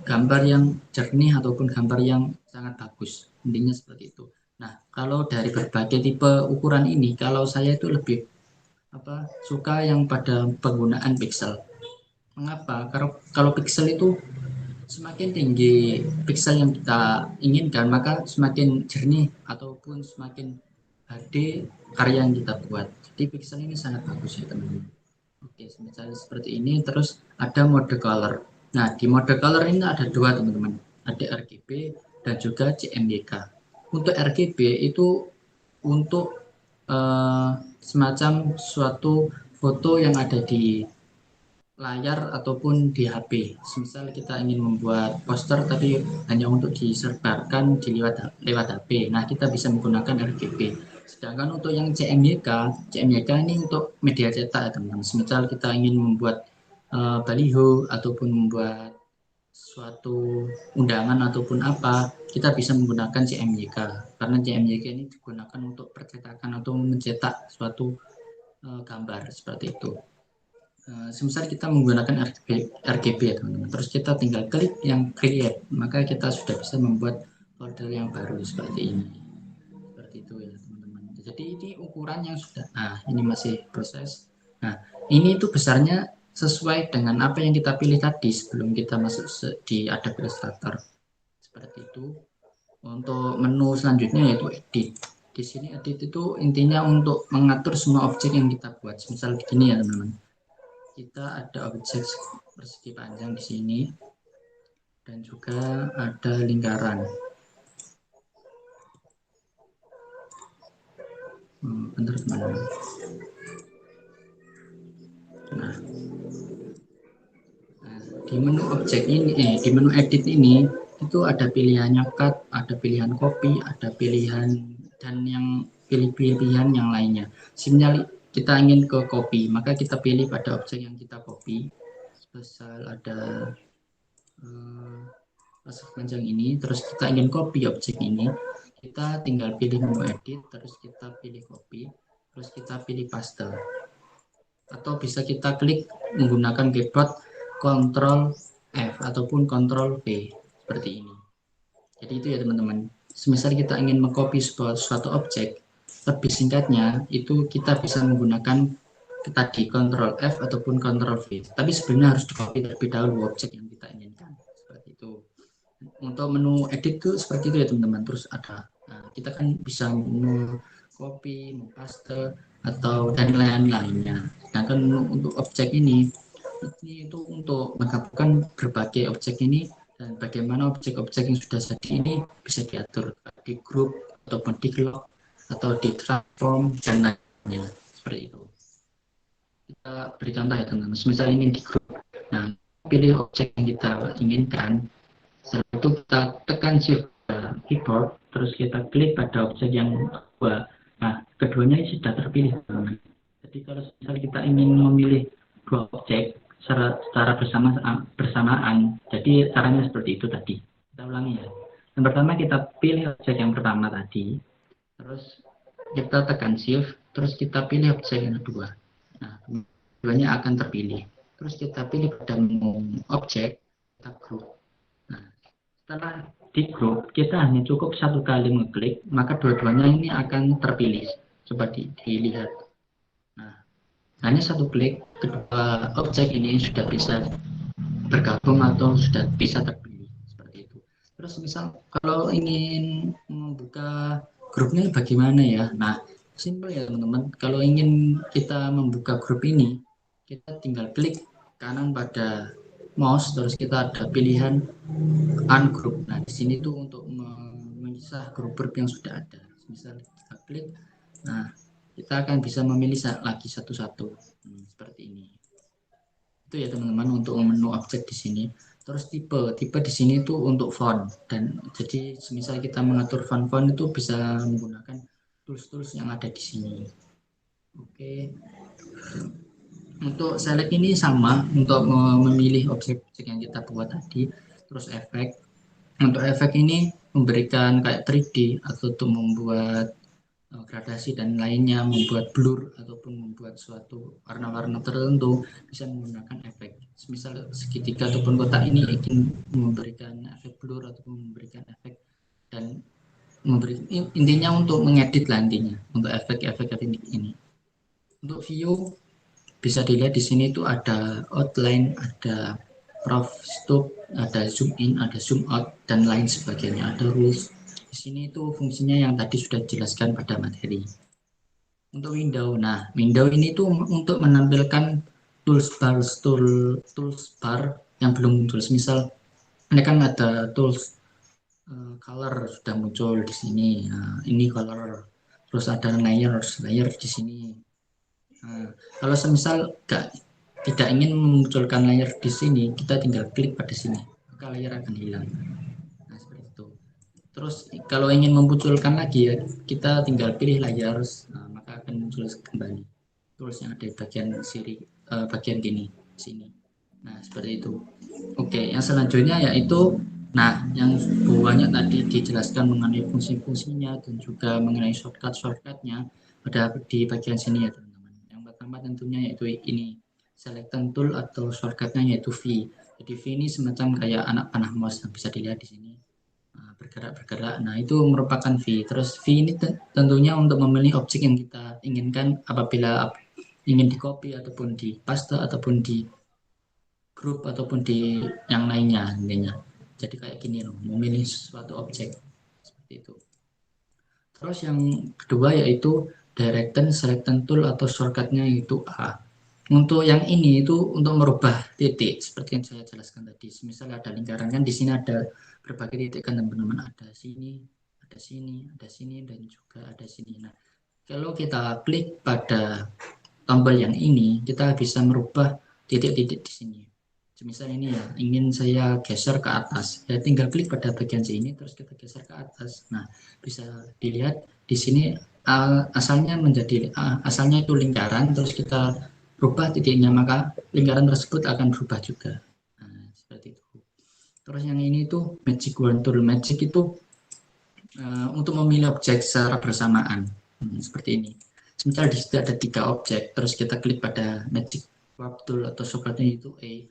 gambar yang jernih ataupun gambar yang sangat bagus. Intinya seperti itu. Nah, kalau dari berbagai tipe ukuran ini, kalau saya itu lebih suka yang pada penggunaan pixel. Mengapa? Kalau pixel itu semakin tinggi pixel yang kita inginkan, maka semakin jernih ataupun semakin HD karya yang kita buat. Jadi pixel ini sangat bagus ya teman-teman. Oke, misalnya seperti ini. Terus ada mode color. Nah, di mode color ini ada dua teman-teman. Ada RGB dan juga CMYK. Untuk RGB itu untuk semacam suatu foto yang ada di layar ataupun di HP. Misal kita ingin membuat poster tapi hanya untuk disebarkan lewat HP. Nah, kita bisa menggunakan RGB. Sedangkan untuk yang CMYK ini untuk media cetak ya teman-teman. Misal kita ingin membuat baliho ataupun membuat suatu undangan ataupun apa, kita bisa menggunakan CMYK. Karena CMYK ini digunakan untuk percetakan atau mencetak suatu gambar seperti itu. Semisal kita menggunakan RGB ya teman-teman, terus kita tinggal klik yang create, maka kita sudah bisa membuat folder yang baru seperti ini. Seperti itu ya teman-teman. Jadi ini ukuran yang sudah, nah ini masih proses. Nah, ini itu besarnya sesuai dengan apa yang kita pilih tadi sebelum kita masuk di Adobe Illustrator. Seperti itu. Untuk menu selanjutnya yaitu edit. Di sini edit itu intinya untuk mengatur semua objek yang kita buat. Misal begini ya teman-teman. Kita ada objek persegi panjang di sini dan juga ada lingkaran. Bentar teman-teman. Nah, di menu objek ini, di menu edit ini itu ada pilihannya cut, ada pilihan copy, ada pilihan dan yang pilihan yang lainnya. Sinyal kita ingin ke copy, maka kita pilih pada objek yang kita copy. Misal ada panjang ini, terus kita ingin copy objek ini, kita tinggal pilih menu edit, terus kita pilih copy, terus kita pilih paste. Atau bisa kita klik menggunakan keyboard Ctrl F ataupun Ctrl V seperti ini. Jadi itu ya teman-teman. Semisal kita ingin mengcopy suatu objek, lebih singkatnya itu kita bisa menggunakan tadi Ctrl F ataupun Ctrl V. Tapi sebenarnya harus di-copy terlebih dahulu objek yang kita inginkan. Seperti itu. Untuk menu edit itu seperti itu ya teman-teman. Terus ada, nah, kita kan bisa menu copy, menu paste, atau dan lain-lainnya. Sedangkan untuk objek ini itu untuk menggabungkan berbagai objek ini dan bagaimana objek-objek yang sudah jadi ini bisa diatur di grup ataupun di lock atau di transform dan lainnya seperti itu. Kita beri contoh ya teman-teman. Misalnya ini di grup. Nah, pilih objek yang kita inginkan. Setelah itu kita tekan shift keyboard, terus kita klik pada objek yang kedua. Nah, keduanya ini sudah terpilih teman-teman. Jadi kalau misalnya kita ingin memilih dua objek secara bersamaan, jadi caranya seperti itu tadi. Kita ulangi ya. Yang pertama kita pilih objek yang pertama tadi, terus kita tekan shift, terus kita pilih objek yang kedua. Nah, keduanya akan terpilih. Terus kita pilih pada menu objek, kita group. Nah, setelah di grup, kita hanya cukup satu kali mengklik, maka dua-duanya ini akan terpilih. Coba dilihat. Nah, hanya satu klik, kedua objek ini sudah bisa bergabung atau sudah bisa terpilih. Seperti itu. Terus misal kalau ingin membuka grupnya bagaimana ya? Nah, simpel ya teman-teman. Kalau ingin kita membuka grup ini, kita tinggal klik kanan pada mouse, terus kita ada pilihan ungroup. Nah, di sini tuh untuk memisah grup-grup yang sudah ada. Misal kita klik, nah kita akan bisa memilih lagi satu-satu seperti ini. Itu ya teman-teman untuk menu objek di sini. Terus tipe di sini tuh untuk font, dan jadi misal kita mengatur font itu bisa menggunakan tools-tools yang ada di sini. Oke. Untuk select ini sama untuk memilih objek-objek yang kita buat tadi. Terus efek. Untuk efek ini memberikan kayak 3D atau untuk membuat gradasi dan lainnya, membuat blur ataupun membuat suatu warna-warna tertentu bisa menggunakan efek. Misal segitiga ataupun kotak ini ingin memberikan efek blur ataupun memberikan efek, dan intinya untuk mengedit lah intinya untuk efek-efek ini. Untuk view bisa dilihat di sini itu ada outline, ada prof stop, ada zoom in, ada zoom out dan lain sebagainya. Ada rules. Di sini itu fungsinya yang tadi sudah dijelaskan pada materi. Untuk window, nah window ini tuh untuk menampilkan tools bar yang belum muncul. Misal ini kan ada tools color sudah muncul di sini. Nah, ini color. Terus ada layer di sini. Nah, kalau semisal tidak ingin memunculkan layer di sini, kita tinggal klik pada sini, maka layer akan hilang. Nah, seperti itu. Terus kalau ingin memunculkan lagi ya, kita tinggal pilih layers, nah, maka akan muncul kembali tools yang ada di bagian bagian sini. Nah, seperti itu. Oke, yang selanjutnya yaitu, nah, yang banyak tadi dijelaskan mengenai fungsi-fungsinya dan juga mengenai shortcut-shortcutnya ada di bagian sini ya teman-teman. Yang pertama tentunya yaitu ini, selection tool atau shortcutnya yaitu V. Jadi V ini semacam kayak anak panah mouse yang bisa dilihat di sini. Bergerak-bergerak. Nah, itu merupakan V. Terus V ini tentunya untuk memilih objek yang kita inginkan apabila ingin di copy ataupun di paste ataupun di grup ataupun di yang lainnya intinya. Jadi kayak gini loh, memilih suatu objek seperti itu. Terus yang kedua yaitu direction selection tool atau shortcutnya yaitu A. Untuk yang ini itu untuk merubah titik seperti yang saya jelaskan tadi. Misal ada lingkaran kan di sini ada berbagai titik kan teman-teman, ada sini, ada sini, ada sini dan juga ada sini. Nah, kalau kita klik pada tombol yang ini, kita bisa merubah titik-titik di sini. Misal ini ya, ingin saya geser ke atas, ya tinggal klik pada bagian sini, terus kita geser ke atas. Nah, bisa dilihat di sini asalnya asalnya itu lingkaran, terus kita rubah titiknya, maka lingkaran tersebut akan berubah juga. Nah, seperti itu. Terus yang ini tuh magic wand tool. Magic itu untuk memilih objek secara bersamaan, seperti ini. Semisal di situ ada 3 objek, terus kita klik pada magic wand tool atau shortcutnya itu Y.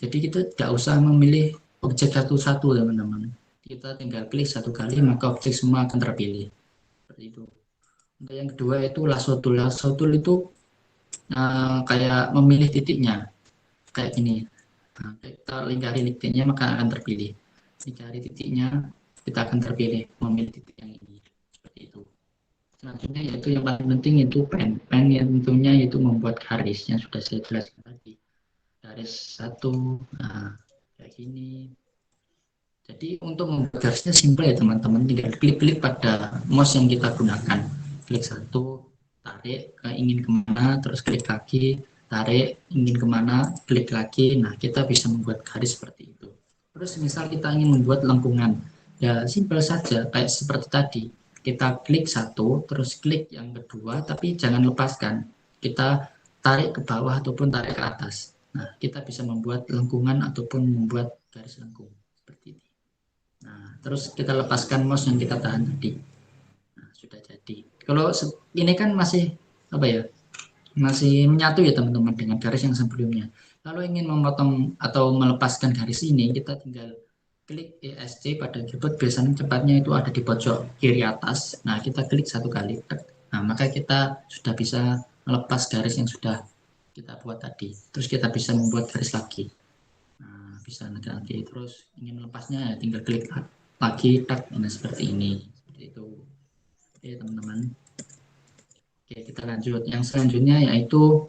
Jadi kita tidak usah memilih objek satu-satu teman-teman. Kita tinggal klik satu kali maka objek semua akan terpilih. Seperti itu. Untuk yang kedua itu lasso tool. Lasso tool itu kayak memilih titiknya kayak gini. Nah, kita lingkari titiknya maka akan terpilih. Lingkari titiknya kita akan terpilih memilih titik yang ini. Seperti itu. Selanjutnya yaitu yang paling penting itu pen. Pen yang tentunya itu membuat garis yang sudah saya jelaskan tadi. Garis satu, nah kayak gini. Jadi untuk membuat garisnya simpel ya teman-teman, tinggal klik-klik pada mouse yang kita gunakan. Klik satu, tarik ingin kemana, terus klik lagi, tarik ingin kemana, klik lagi. Nah, kita bisa membuat garis seperti itu. Terus misal kita ingin membuat lengkungan, ya simpel saja kayak seperti tadi. Kita klik satu, terus klik yang kedua, tapi jangan lepaskan. Kita tarik ke bawah ataupun tarik ke atas. Nah, kita bisa membuat lengkungan ataupun membuat garis lengkung seperti ini. Nah, terus kita lepaskan mouse yang kita tahan tadi. Nah, sudah jadi. Kalau ini kan masih apa ya? Masih menyatu ya teman-teman dengan garis yang sebelumnya. Kalau ingin memotong atau melepaskan garis ini, kita tinggal klik ESC pada keyboard. Biasanya cepatnya itu ada di pojok kiri atas. Nah, kita klik satu kali. Nah, maka kita sudah bisa melepas garis yang sudah kita buat tadi. Terus kita bisa membuat garis lagi. Nah, bisa lagi. Terus ingin melepasnya ya tinggal klik lagi, nah seperti ini. Seperti itu. Oke, teman-teman. Oke, kita lanjut. Yang selanjutnya yaitu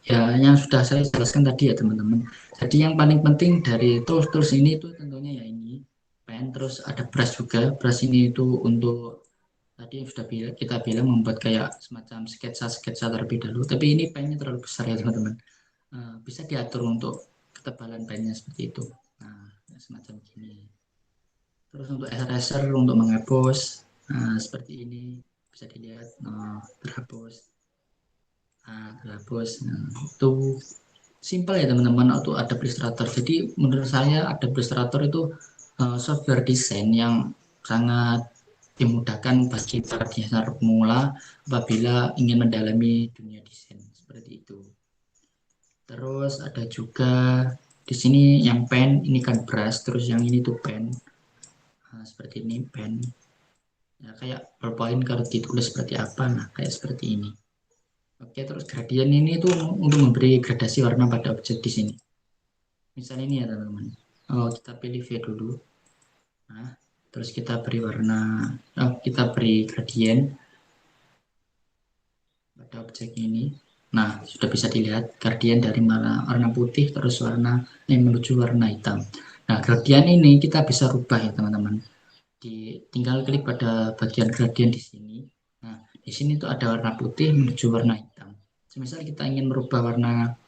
ya yang sudah saya jelaskan tadi ya, teman-teman. Jadi yang paling penting dari tools ini itu tentunya ya ini pen, terus ada brush juga. Brush ini itu untuk tadi sudah kita bilang membuat kayak semacam sketsa terlebih dahulu, tapi ini pennya terlalu besar ya teman-teman. Bisa diatur untuk ketebalan bannya seperti itu. Nah, semacam gini. Terus untuk eraser untuk menghapus, nah, seperti ini bisa dilihat, terhapus. Nah, terhapus. Nah, itu simpel ya teman-teman untuk Adobe Illustrator. Jadi menurut saya Adobe Illustrator itu software desain yang sangat dimudahkan bagi para desainer pemula apabila ingin mendalami dunia desain seperti itu. Terus ada juga di sini yang pen, ini kan brush, terus yang ini tuh pen. Nah, seperti ini pen. Ya, kayak ballpoint kalau ditulis seperti apa, nah kayak seperti ini. Oke, terus gradient ini tuh untuk memberi gradasi warna pada objek di sini. Misalnya ini ya teman-teman. Oh, kita pilih V dulu. Nah, terus kita beri warna, kita beri gradient pada objek ini. Nah, sudah bisa dilihat gradient dari warna putih terus warna menuju warna hitam. Nah, gradient ini kita bisa rubah ya teman-teman. Tinggal klik pada bagian gradient di sini. Nah, di sini tuh ada warna putih menuju warna hitam. Semisal kita ingin merubah warna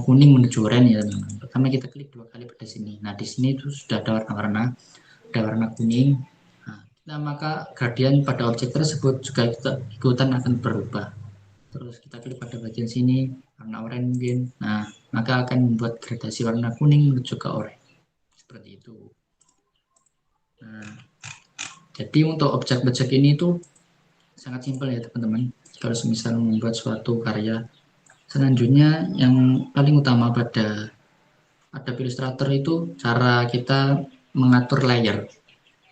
kuning menuju oranye ya teman-teman. Pertama kita klik 2 kali pada sini. Nah, di sini itu sudah ada warna-warna, ada warna kuning. Nah, maka gradient pada objek tersebut juga ikutan akan berubah. Terus kita klik pada bagian sini warna oranye mungkin. Nah, maka akan membuat gradasi warna kuning menuju ke oranye. Seperti itu. Nah, jadi untuk objek-objek ini tuh sangat simpel ya teman-teman. Kalau misal membuat suatu karya, selanjutnya yang paling utama pada Adobe Illustrator itu cara kita mengatur layer.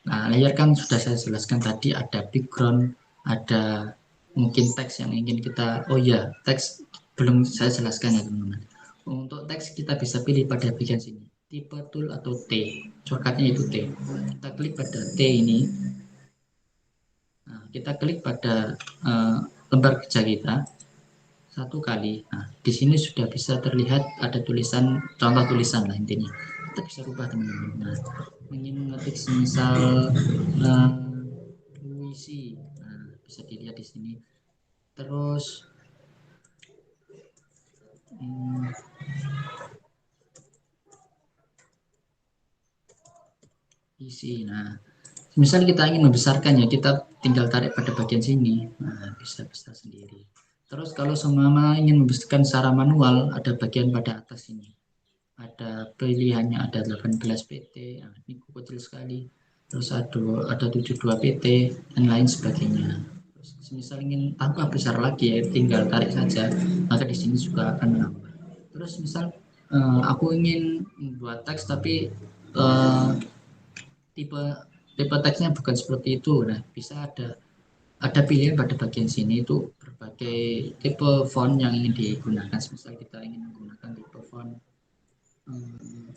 Nah, layer kan sudah saya jelaskan tadi, ada background, ada mungkin teks yang ingin kita, oh ya, teks belum saya jelaskan ya teman-teman. Untuk teks kita bisa pilih pada bagian sini, tipe tool atau T, shortcutnya itu T. Kita klik pada T ini, nah, kita klik pada lembar kerja kita satu kali. Nah, di sini sudah bisa terlihat ada tulisan, contoh tulisan lah intinya. Kita bisa rubah teman-teman. Nah, ingin ngetik misal puisi, nah, bisa dilihat di sini. Terus isi. Nah, misal kita ingin membesarkannya, kita tinggal tarik pada bagian sini. Nah, bisa besar sendiri. Terus kalau semua ingin membesarkan secara manual, ada bagian pada atas ini. Ada pilihannya, ada 18 pt, nah, ini kecil sekali. Terus ada 72 pt dan lain sebagainya. Terus misal ingin tambah besar lagi ya tinggal tarik saja, maka di sini juga akan menambah. Terus misal aku ingin membuat teks tapi tipe teksnya bukan seperti itu. Nah, bisa ada pilihan pada bagian sini itu berbagai tipe font yang ingin digunakan. Misal kita ingin menggunakan tipe font,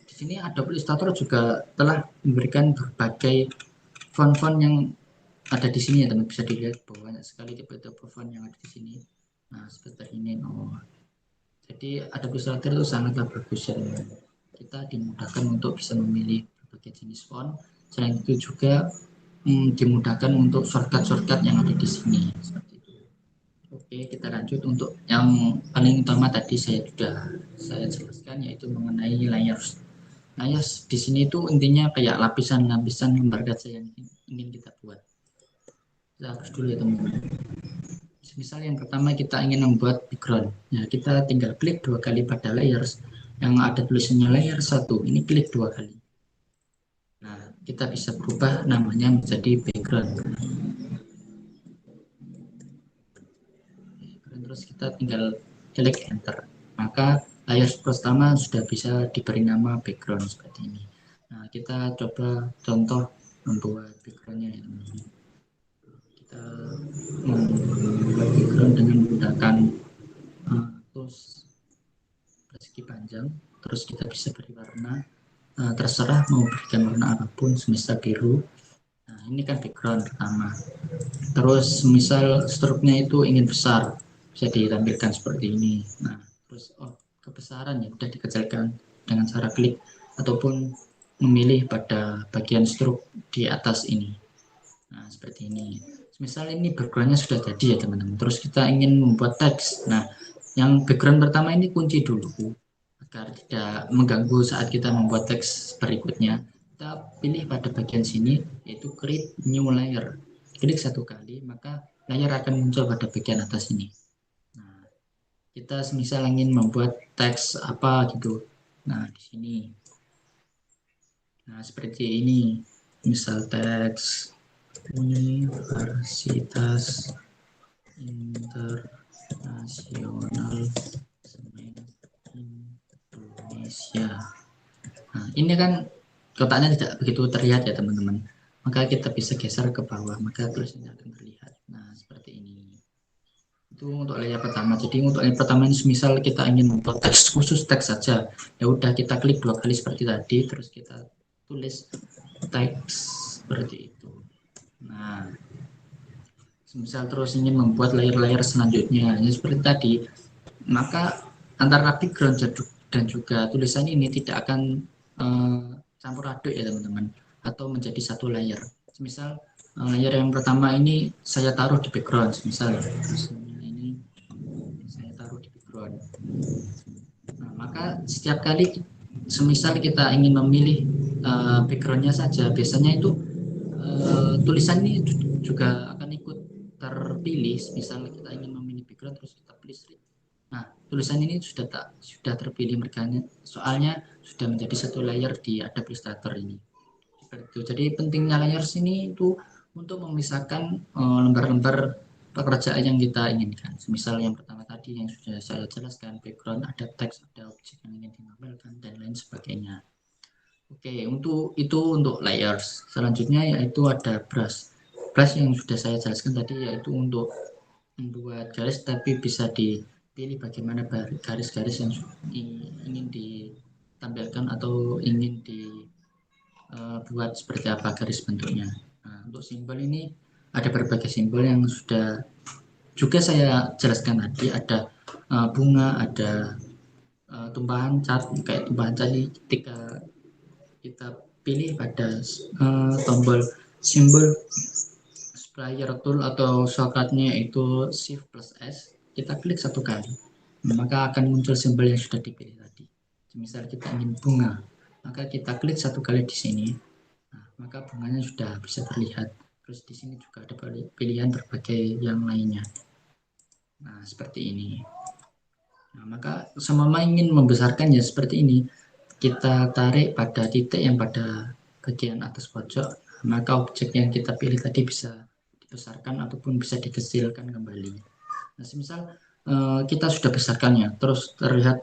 di sini Adobe Illustrator juga telah memberikan berbagai font-font yang ada di sini ya teman, bisa dilihat bahwa banyak sekali tipe-tipe font yang ada di sini. Nah, seperti ini. Jadi Adobe Illustrator itu sangatlah bagus ya teman. Kita dimudahkan untuk bisa memilih berbagai jenis font. Selain itu juga dimudahkan untuk shortcut yang ada di sini. Seperti itu. Oke, kita lanjut untuk yang paling utama tadi saya jelaskan yaitu mengenai layers. Layers di sini itu intinya kayak lapisan-lapisan lembar kaca yang ingin kita buat. Kita hapus dulu ya teman-teman. Misal yang pertama kita ingin membuat background. Ya, kita tinggal klik 2 kali pada layers yang ada tulisannya layer 1. Ini klik 2 kali. Nah, kita bisa berubah namanya menjadi background. Terus kita tinggal klik enter. Maka layar pertama sudah bisa diberi nama background seperti ini. Nah, kita coba contoh membuat backgroundnya ya teman-teman. Kita membuat background dengan menggunakan tools persegi panjang. Terus kita bisa beri warna, terserah mau berikan warna apapun, semisal biru. Nah, ini kan background pertama. Terus misal struknya itu ingin besar, bisa ditampilkan seperti ini. Nah, terus kebesaran ya sudah dikecilkan dengan cara klik ataupun memilih pada bagian struk di atas ini. Nah, seperti ini. Misal ini backgroundnya sudah jadi ya teman-teman. Terus kita ingin membuat teks. Nah, yang background pertama ini kunci dulu agar tidak mengganggu saat kita membuat teks berikutnya. Kita pilih pada bagian sini yaitu create new layer. Klik satu kali maka layer akan muncul pada bagian atas ini. Nah, kita misal ingin membuat teks apa gitu. Nah, di sini. Nah, seperti ini. Misal teks Universitas Internasional Semen Indonesia. Nah, ini kan kotaknya tidak begitu terlihat ya teman-teman. Maka kita bisa geser ke bawah, maka tulisannya akan terlihat. Nah, seperti ini. Itu untuk layer pertama. Jadi untuk layer pertama ini misal kita ingin membuat teks khusus teks saja. Ya udah kita klik 2 kali seperti tadi, terus kita tulis teks seperti itu. Nah, misal terus ingin membuat layer-layer selanjutnya, ya seperti tadi, maka antara background dan juga tulisan ini tidak akan campur aduk ya teman-teman, atau menjadi satu layer. Misal layer yang pertama ini saya taruh di background, misal ini saya taruh di background. Nah, maka setiap kali semisal kita ingin memilih backgroundnya saja, biasanya itu tulisan ini juga akan ikut terpilih. Misal kita ingin memilih background terus kita pilih strip. Nah, tulisan ini sudah terpilih merganya, soalnya sudah menjadi satu layer di Adobe Illustrator ini. Jadi pentingnya layer sini itu untuk memisahkan lembar-lembar pekerjaan yang kita inginkan. Misal yang pertama tadi yang sudah saya jelaskan, background, ada teks, ada objek yang ingin ditampilkan dan lain sebagainya. Oke, untuk layers. Selanjutnya yaitu ada brush. Brush yang sudah saya jelaskan tadi yaitu untuk membuat garis, tapi bisa dipilih bagaimana garis-garis yang ingin ditampilkan atau ingin dibuat seperti apa garis bentuknya. Nah, untuk simbol ini ada berbagai simbol yang sudah juga saya jelaskan tadi. Ada bunga, ada tumpahan cat, kayak tumpahan cat ketika kita pilih pada tombol simbol sprayer tool atau shortcutnya itu Shift plus S, kita klik satu kali, maka akan muncul simbol yang sudah dipilih tadi. Misal kita ingin bunga, maka kita klik satu kali di sini, nah, maka bunganya sudah bisa terlihat. Terus di sini juga ada pilihan berbagai yang lainnya. Nah, seperti ini. Nah, maka semua ingin membesarkan ya seperti ini. Kita tarik pada titik yang pada bagian atas pojok, maka objek yang kita pilih tadi bisa dibesarkan ataupun bisa dikecilkan kembali. Nah, semisal kita sudah besarkannya, terus terlihat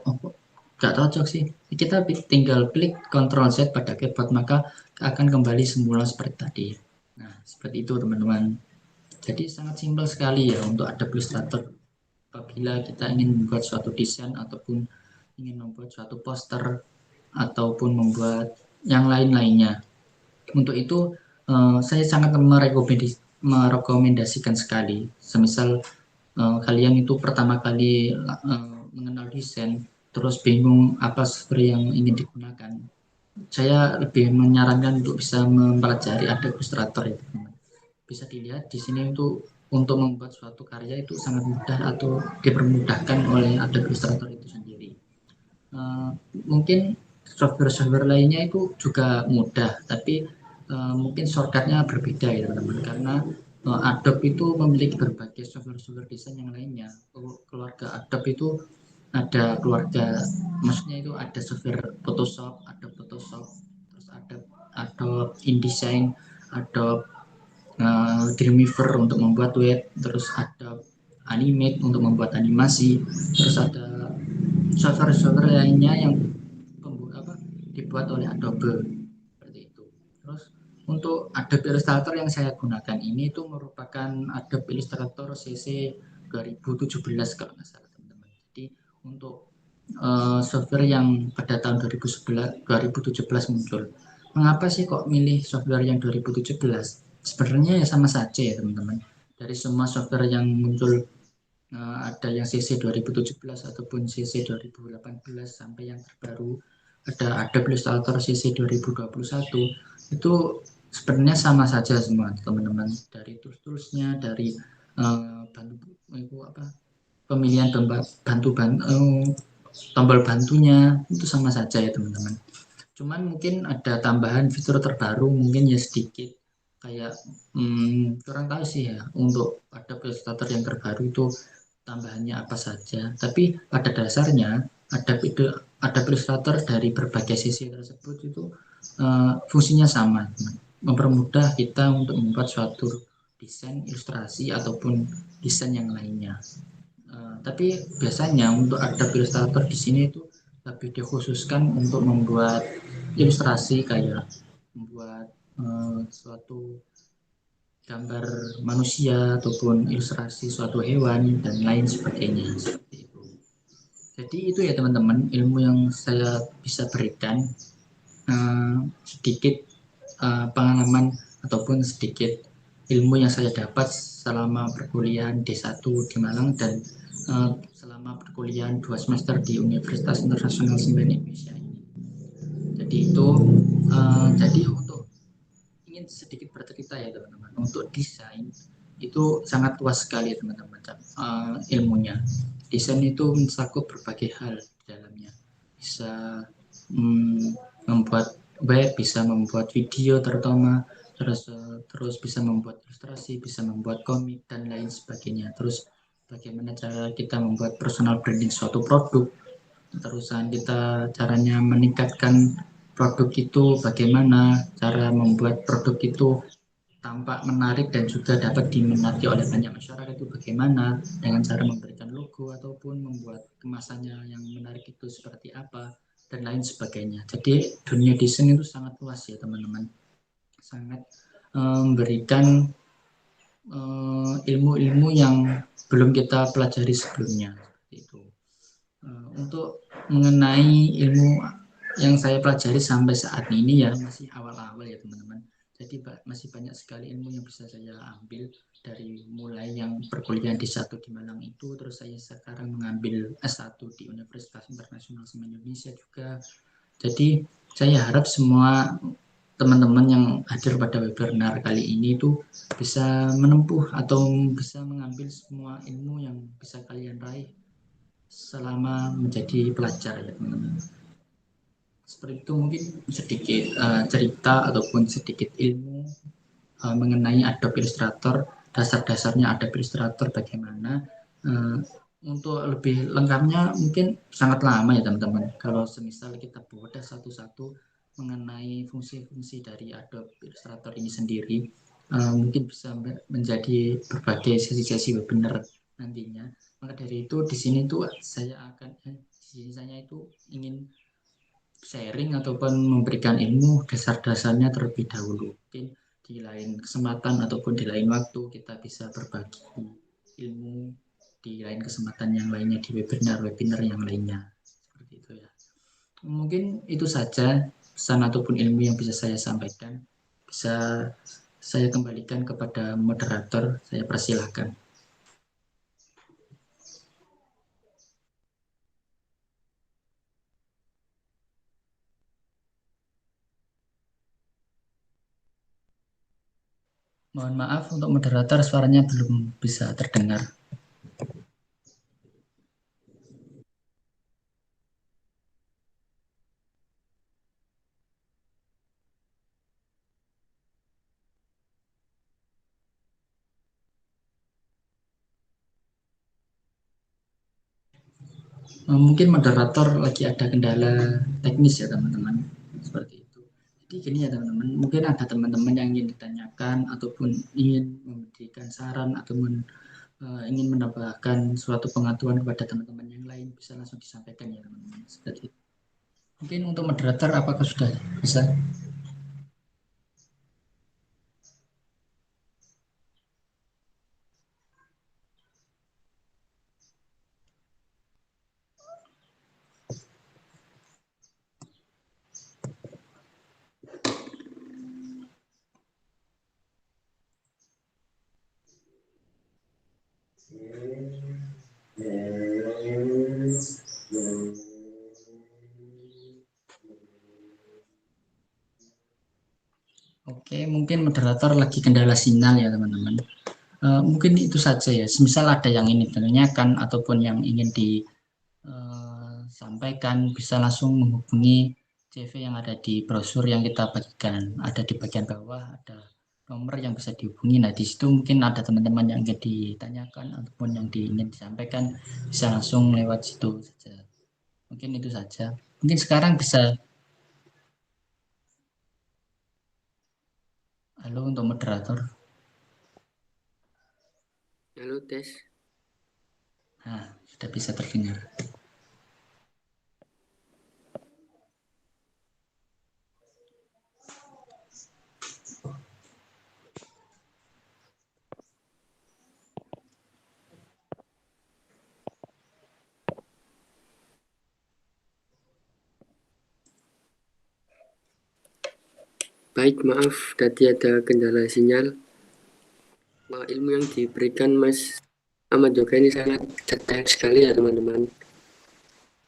nggak cocok sih, kita tinggal klik Ctrl Z pada keyboard, maka akan kembali semula seperti tadi. Nah, seperti itu teman-teman. Jadi sangat simpel sekali ya untuk Adobe Illustrator apabila kita ingin membuat suatu desain ataupun ingin membuat suatu poster ataupun membuat yang lain-lainnya. Untuk itu saya sangat merekomendasikan sekali. Semisal kalian itu pertama kali mengenal desain, terus bingung apa software yang ingin digunakan, saya lebih menyarankan untuk bisa mempelajari Adobe Illustrator ya teman-teman. Bisa dilihat di sini untuk membuat suatu karya itu sangat mudah atau dipermudahkan oleh Adobe Illustrator itu sendiri. Mungkin software-software lainnya itu juga mudah, tapi mungkin shortcutnya berbeda ya teman-teman, karena Adobe itu memiliki berbagai software-software desain yang lainnya. Keluarga Adobe itu ada keluarga, maksudnya itu ada software Photoshop, terus ada Adobe InDesign, Adobe Dreamweaver untuk membuat web, terus ada Animate untuk membuat animasi, terus ada software-software lainnya yang dibuat oleh Adobe seperti itu. Terus untuk Adobe Illustrator yang saya gunakan ini itu merupakan Adobe Illustrator CC 2017 kalau nggak salah teman-teman. Jadi untuk software yang pada tahun 2017 muncul. Mengapa sih kok milih software yang 2017? Sebenarnya ya sama saja ya teman-teman. Dari semua software yang muncul ada yang CC 2017 ataupun CC 2018 sampai yang terbaru ada Adobe Illustrator CC 2021, itu sebenarnya sama saja semua teman-teman. Dari tools-toolsnya, dari pemilihan bantu tombol bantunya itu sama saja ya teman-teman. Cuman mungkin ada tambahan fitur terbaru mungkin ya sedikit kayak kurang tahu sih ya untuk Adobe Illustrator yang terbaru itu tambahannya apa saja. Tapi pada dasarnya Adobe Illustrator dari berbagai sisi tersebut itu fungsinya sama, mempermudah kita untuk membuat suatu desain ilustrasi ataupun desain yang lainnya. Tapi biasanya untuk Adobe Illustrator di sini itu lebih dikhususkan untuk membuat ilustrasi kayak membuat suatu gambar manusia ataupun ilustrasi suatu hewan dan lain sebagainya seperti itu. Jadi itu ya teman-teman ilmu yang saya bisa berikan, sedikit pengalaman ataupun sedikit ilmu yang saya dapat selama perkuliahan D1 di Malang dan selama perkuliahan 2 semester di Universitas Internasional 9 Indonesia ini. Jadi itu jadi untuk ingin sedikit bercerita ya teman-teman, untuk desain itu sangat luas sekali ya teman-teman ilmunya. Desain itu mencakup berbagai hal di dalamnya. Bisa membuat web, bisa membuat video terutama, terus bisa membuat ilustrasi, bisa membuat komik dan lain sebagainya. Terus bagaimana cara kita membuat personal branding suatu produk, terusan kita caranya meningkatkan produk itu, bagaimana cara membuat produk itu tampak menarik dan juga dapat diminati oleh banyak masyarakat itu bagaimana, dengan cara memberikan logo ataupun membuat kemasannya yang menarik itu seperti apa dan lain sebagainya. Jadi dunia desain itu sangat luas ya teman-teman, sangat memberikan ilmu-ilmu yang belum kita pelajari sebelumnya seperti itu. Untuk mengenai ilmu yang saya pelajari sampai saat ini ya masih awal-awal ya teman-teman. Jadi masih banyak sekali ilmu yang bisa saya ambil dari mulai yang perkuliahan D1 di Malang itu, terus saya sekarang mengambil S1 di Universitas Internasional Indonesia juga. Jadi saya harap semua teman-teman yang hadir pada webinar kali ini itu bisa menempuh atau bisa mengambil semua ilmu yang bisa kalian raih selama menjadi pelajar ya teman-teman. Seperti itu mungkin sedikit cerita ataupun sedikit ilmu mengenai Adobe Illustrator, dasar-dasarnya Adobe Illustrator bagaimana. Untuk lebih lengkapnya mungkin sangat lama ya teman-teman. Kalau semisal kita bedah satu-satu mengenai fungsi-fungsi dari Adobe Illustrator ini sendiri, mungkin bisa menjadi berbagai sesi-sesi webinar nantinya. Maka dari itu di sini tuh saya itu ingin sharing ataupun memberikan ilmu dasar-dasarnya terlebih dahulu. Mungkin di lain kesempatan ataupun di lain waktu kita bisa berbagi ilmu di lain kesempatan yang lainnya, di webinar-webinar yang lainnya. Seperti itu ya. Mungkin itu saja pesan ataupun ilmu yang bisa saya sampaikan. Bisa saya kembalikan kepada moderator, saya persilahkan. Mohon maaf untuk moderator, suaranya belum bisa terdengar. Mungkin moderator lagi ada kendala teknis ya teman-teman, seperti itu. Jadi gini ya teman-teman, mungkin ada teman-teman yang ingin ditanyakan ataupun ingin memberikan saran ataupun ingin menambahkan suatu pengetahuan kepada teman-teman yang lain, bisa langsung disampaikan ya teman-teman. Seperti itu. Mungkin untuk moderator apakah sudah bisa? Oke, mungkin moderator lagi kendala sinyal ya teman-teman. Mungkin itu saja ya. Semisal ada yang ingin ditanyakan ataupun yang ingin disampaikan, bisa langsung menghubungi CV yang ada di brosur yang kita bagikan. Ada di bagian bawah, ada nomor yang bisa dihubungi. Nah, di situ mungkin ada teman-teman yang ingin ditanyakan ataupun yang ingin disampaikan, bisa langsung lewat situ saja. Mungkin itu saja. Mungkin sekarang bisa. Halo untuk moderator. Halo, tes. Nah, sudah bisa terdengar. Baik, maaf tadi ada kendala sinyal. Wah, ilmu yang diberikan Mas Ahmad Yoga ini sangat detail sekali ya teman-teman.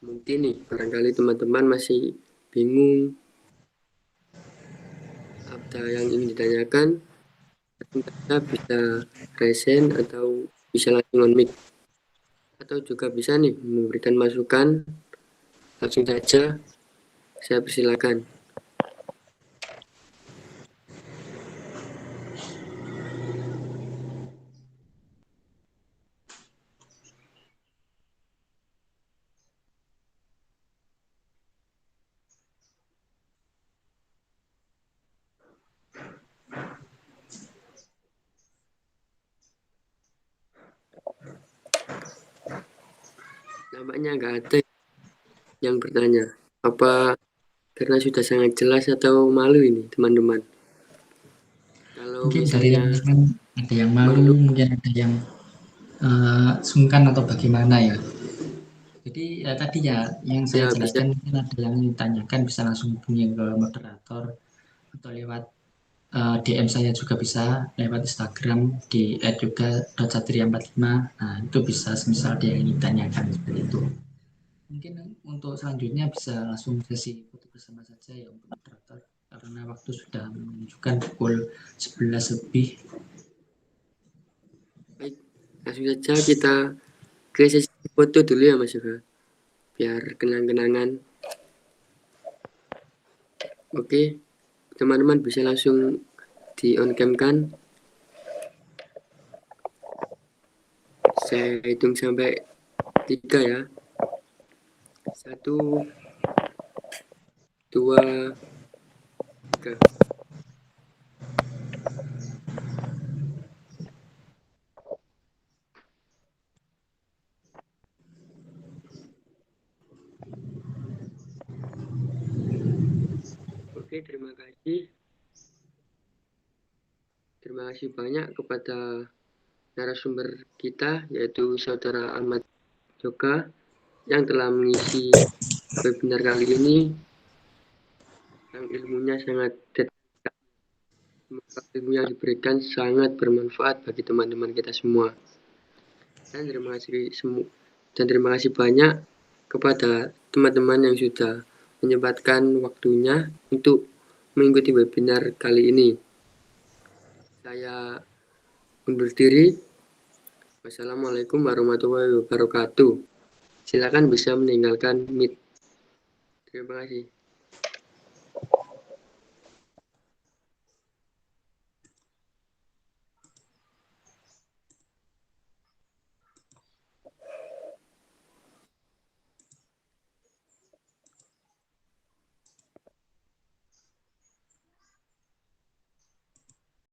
Mungkin nih, barangkali teman-teman masih bingung apa yang ingin ditanyakan. Kita bisa resen atau bisa langsung on mic. Atau juga bisa nih memberikan masukan. Langsung saja, saya persilakan. Nampaknya nggak ada yang bertanya. Apa karena sudah sangat jelas atau malu ini teman-teman? Kalau Mungkin dari misalnya teman-teman ada yang malu, malu, mungkin ada yang sungkan atau bagaimana ya. Jadi ya tadi ya yang saya ya bisa. jelaskan, mungkin ada yang ditanyakan bisa langsung hubungi ke moderator atau lewat DM saya juga bisa, lewat Instagram di @yoga.satria45. Nah, itu bisa semisal dia yang ditanyakan seperti itu. Mungkin untuk selanjutnya bisa langsung sesi foto bersama saja ya untuk moderator, karena waktu sudah menunjukkan pukul 11 lebih. Baik, langsung saja kita ke sesi foto dulu ya Mas Yoga. Biar kenang-kenangan. Oke, teman-teman bisa langsung di on cam kan. Saya hitung sampai 3 ya. 1, 2, 3. Oke, terima kasih. Terima kasih banyak kepada narasumber kita, yaitu Saudara Ahmad Yoga, yang telah mengisi webinar kali ini, yang ilmunya sangat detail. Semoga ilmu yang diberikan sangat bermanfaat bagi teman-teman kita semua. Dan terima kasih banyak kepada teman-teman yang sudah menyempatkan waktunya untuk mengikuti webinar kali ini. Saya undur diri. Wassalamualaikum warahmatullahi wabarakatuh. Silakan bisa meninggalkan Meet. Terima kasih.